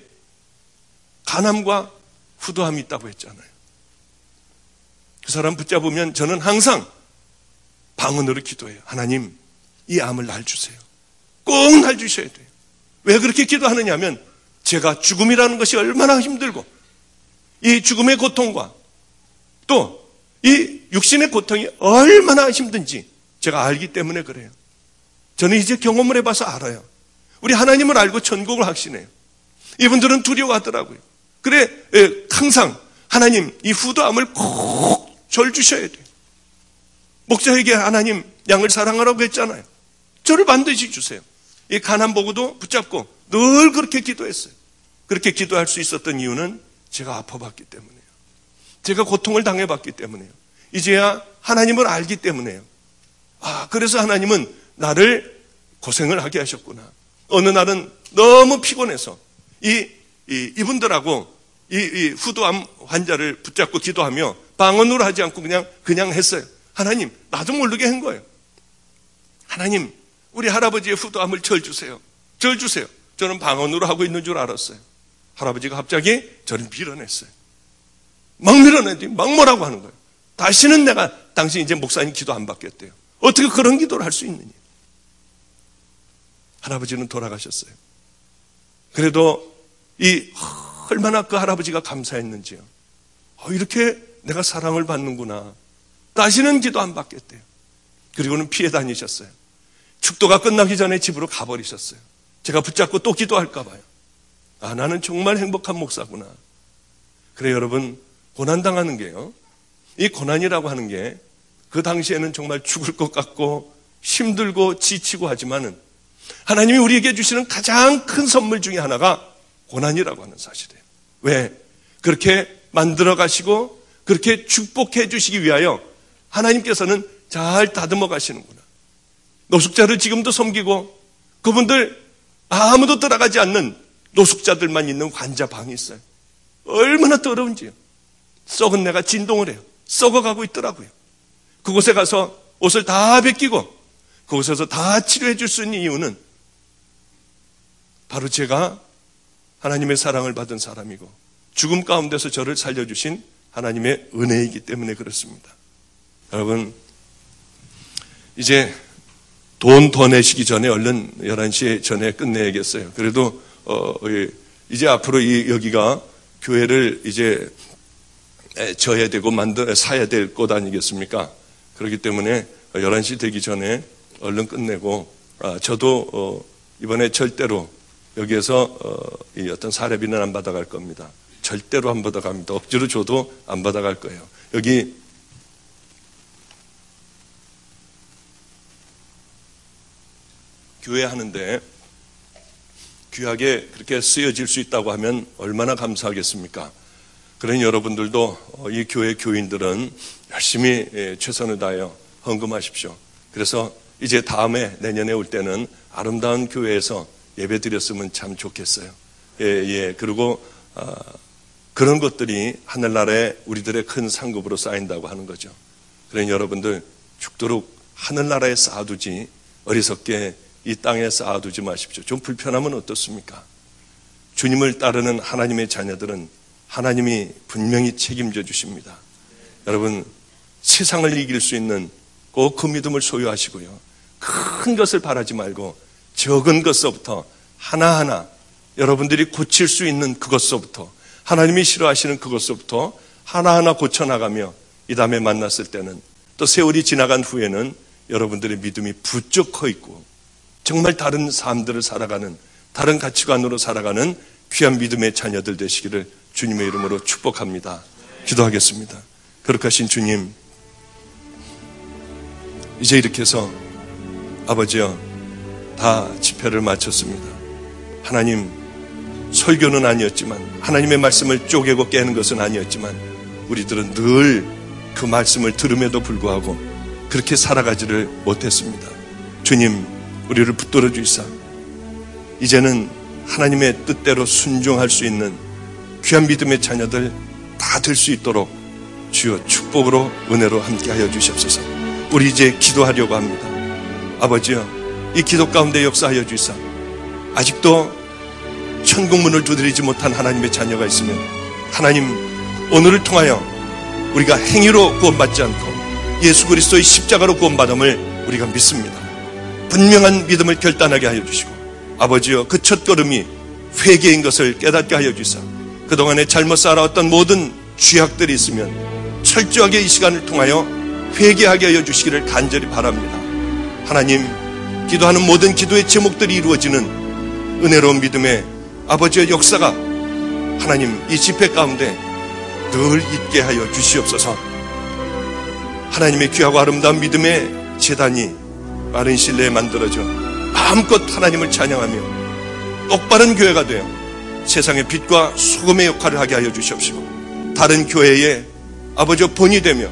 [SPEAKER 1] 간암과 후두암이 있다고 했잖아요. 그 사람 붙잡으면 저는 항상 방언으로 기도해요. 하나님, 이 암을 날 주세요. 꼭 날 주셔야 돼요. 왜 그렇게 기도하느냐 하면 제가 죽음이라는 것이 얼마나 힘들고 이 죽음의 고통과 또 이 육신의 고통이 얼마나 힘든지 제가 알기 때문에 그래요. 저는 이제 경험을 해봐서 알아요. 우리 하나님을 알고 천국을 확신해요. 이분들은 두려워하더라고요. 그래, 항상 하나님 이 후두암을 꼭 절 주셔야 돼요. 목자에게 하나님 양을 사랑하라고 했잖아요. 저를 반드시 주세요. 이 가난 보고도 붙잡고 늘 그렇게 기도했어요. 그렇게 기도할 수 있었던 이유는 제가 아파봤기 때문에요. 제가 고통을 당해봤기 때문에요. 이제야 하나님을 알기 때문에요. 그래서 하나님은 나를 고생을 하게 하셨구나. 어느 날은 너무 피곤해서 이분들하고 이 후두암 환자를 붙잡고 기도하며 방언으로 하지 않고 그냥 했어요. 하나님, 나도 모르게 한 거예요. 하나님, 우리 할아버지의 후두암을 절 주세요. 절 주세요. 저는 방언으로 하고 있는 줄 알았어요. 할아버지가 갑자기 저를 밀어냈어요. 막 밀어내더니 막 뭐라고 하는 거예요. 다시는 당신 이제 목사님 기도 안 받겠대요. 어떻게 그런 기도를 할 수 있느냐. 할아버지는 돌아가셨어요. 그래도 얼마나 그 할아버지가 감사했는지요. 이렇게 내가 사랑을 받는구나. 다시는 기도 안 받겠대요. 그리고는 피해 다니셨어요. 축도가 끝나기 전에 집으로 가버리셨어요. 제가 붙잡고 또 기도할까 봐요. 나는 정말 행복한 목사구나. 그래, 여러분, 고난당하는 게요, 이 고난이라고 하는 게 그 당시에는 정말 죽을 것 같고 힘들고 지치고 하지만은 하나님이 우리에게 주시는 가장 큰 선물 중에 하나가 고난이라고 하는 사실이에요. 왜? 그렇게 만들어 가시고 그렇게 축복해 주시기 위하여 하나님께서는 잘 다듬어 가시는구나. 노숙자를 지금도 섬기고 그분들 아무도 들어가지 않는 노숙자들만 있는 환자방이 있어요. 얼마나 더러운지요. 썩은 내가 진동을 해요. 썩어가고 있더라고요. 그곳에 가서 옷을 다 벗기고 그곳에서 다 치료해 줄 수 있는 이유는 바로 제가 하나님의 사랑을 받은 사람이고 죽음 가운데서 저를 살려주신 하나님의 은혜이기 때문에 그렇습니다. 여러분, 이제 돈 더 내시기 전에 얼른 11시 전에 끝내야겠어요. 그래도 이제 앞으로 여기가 교회를 이제 져야 되고 사야 될 곳 아니겠습니까? 그렇기 때문에 11시 되기 전에 얼른 끝내고, 저도 이번에 절대로 여기에서 이 어떤 사례비는 안 받아갈 겁니다. 절대로 안 받아갑니다. 억지로 줘도 안 받아갈 거예요. 여기 교회 하는데 귀하게 그렇게 쓰여질 수 있다고 하면 얼마나 감사하겠습니까? 그러니 여러분들도 이 교회 교인들은 열심히 최선을 다하여 헌금하십시오. 그래서 이제 다음에 내년에 올 때는 아름다운 교회에서 예배 드렸으면 참 좋겠어요. 그리고 그런 것들이 하늘나라에 우리들의 큰 상급으로 쌓인다고 하는 거죠. 그러니 여러분들 죽도록 하늘나라에 쌓아두지 어리석게 이 땅에 쌓아두지 마십시오. 좀 불편하면 어떻습니까? 주님을 따르는 하나님의 자녀들은 하나님이 분명히 책임져 주십니다. 여러분, 세상을 이길 수 있는 꼭 그 믿음을 소유하시고요. 큰 것을 바라지 말고 적은 것서부터 하나하나 여러분들이 고칠 수 있는 그것서부터, 하나님이 싫어하시는 그것서부터 하나하나 고쳐나가며 이 다음에 만났을 때는, 또 세월이 지나간 후에는 여러분들의 믿음이 부쩍 커 있고 정말 다른 삶들을 살아가는, 다른 가치관으로 살아가는 귀한 믿음의 자녀들 되시기를 주님의 이름으로 축복합니다. 기도하겠습니다. 거룩하신 주님, 이제 이렇게 해서 아버지여 다 집회를 마쳤습니다. 하나님, 설교는 아니었지만, 하나님의 말씀을 쪼개고 깨는 것은 아니었지만 우리들은 늘 그 말씀을 들음에도 불구하고 그렇게 살아가지를 못했습니다. 주님, 우리를 붙들어 주시사 이제는 하나님의 뜻대로 순종할 수 있는 귀한 믿음의 자녀들 다 될 수 있도록 주여 축복으로 은혜로 함께하여 주시옵소서. 우리 이제 기도하려고 합니다. 아버지여, 이 기도 가운데 역사하여 주시사 아직도 천국문을 두드리지 못한 하나님의 자녀가 있으면 하나님, 오늘을 통하여 우리가 행위로 구원받지 않고 예수 그리스도의 십자가로 구원받음을 우리가 믿습니다. 분명한 믿음을 결단하게 하여 주시고 아버지여, 그 첫걸음이 회개인 것을 깨닫게 하여 주시사 그동안에 잘못 살아왔던 모든 죄악들이 있으면 철저하게 이 시간을 통하여 회개하게 하여 주시기를 간절히 바랍니다. 하나님, 기도하는 모든 기도의 제목들이 이루어지는 은혜로운 믿음의 아버지의 역사가 하나님 이 집회 가운데 늘 있게 하여 주시옵소서. 하나님의 귀하고 아름다운 믿음의 제단이 빠른 신뢰에 만들어져 마음껏 하나님을 찬양하며 똑바른 교회가 되어 세상의 빛과 소금의 역할을 하게 하여 주시옵시고, 다른 교회의 아버지 본이 되며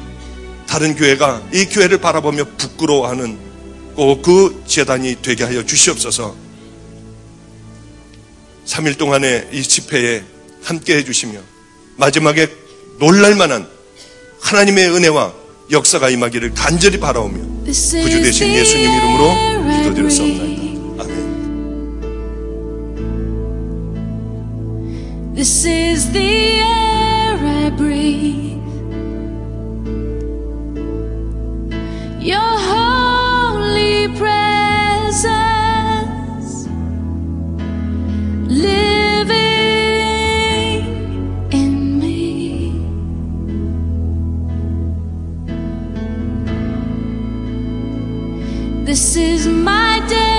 [SPEAKER 1] 다른 교회가 이 교회를 바라보며 부끄러워하는 꼭 그 제단이 되게 하여 주시옵소서. 3일 동안의 이 집회에 함께 해주시며 마지막에 놀랄만한 하나님의 은혜와 역사가 임하기를 간절히 바라오며 구주 되신 예수님 이름으로 기도드렸사옵나이다. 아멘.
[SPEAKER 2] This is the air I breathe. Your holy presence living in me. This is my day.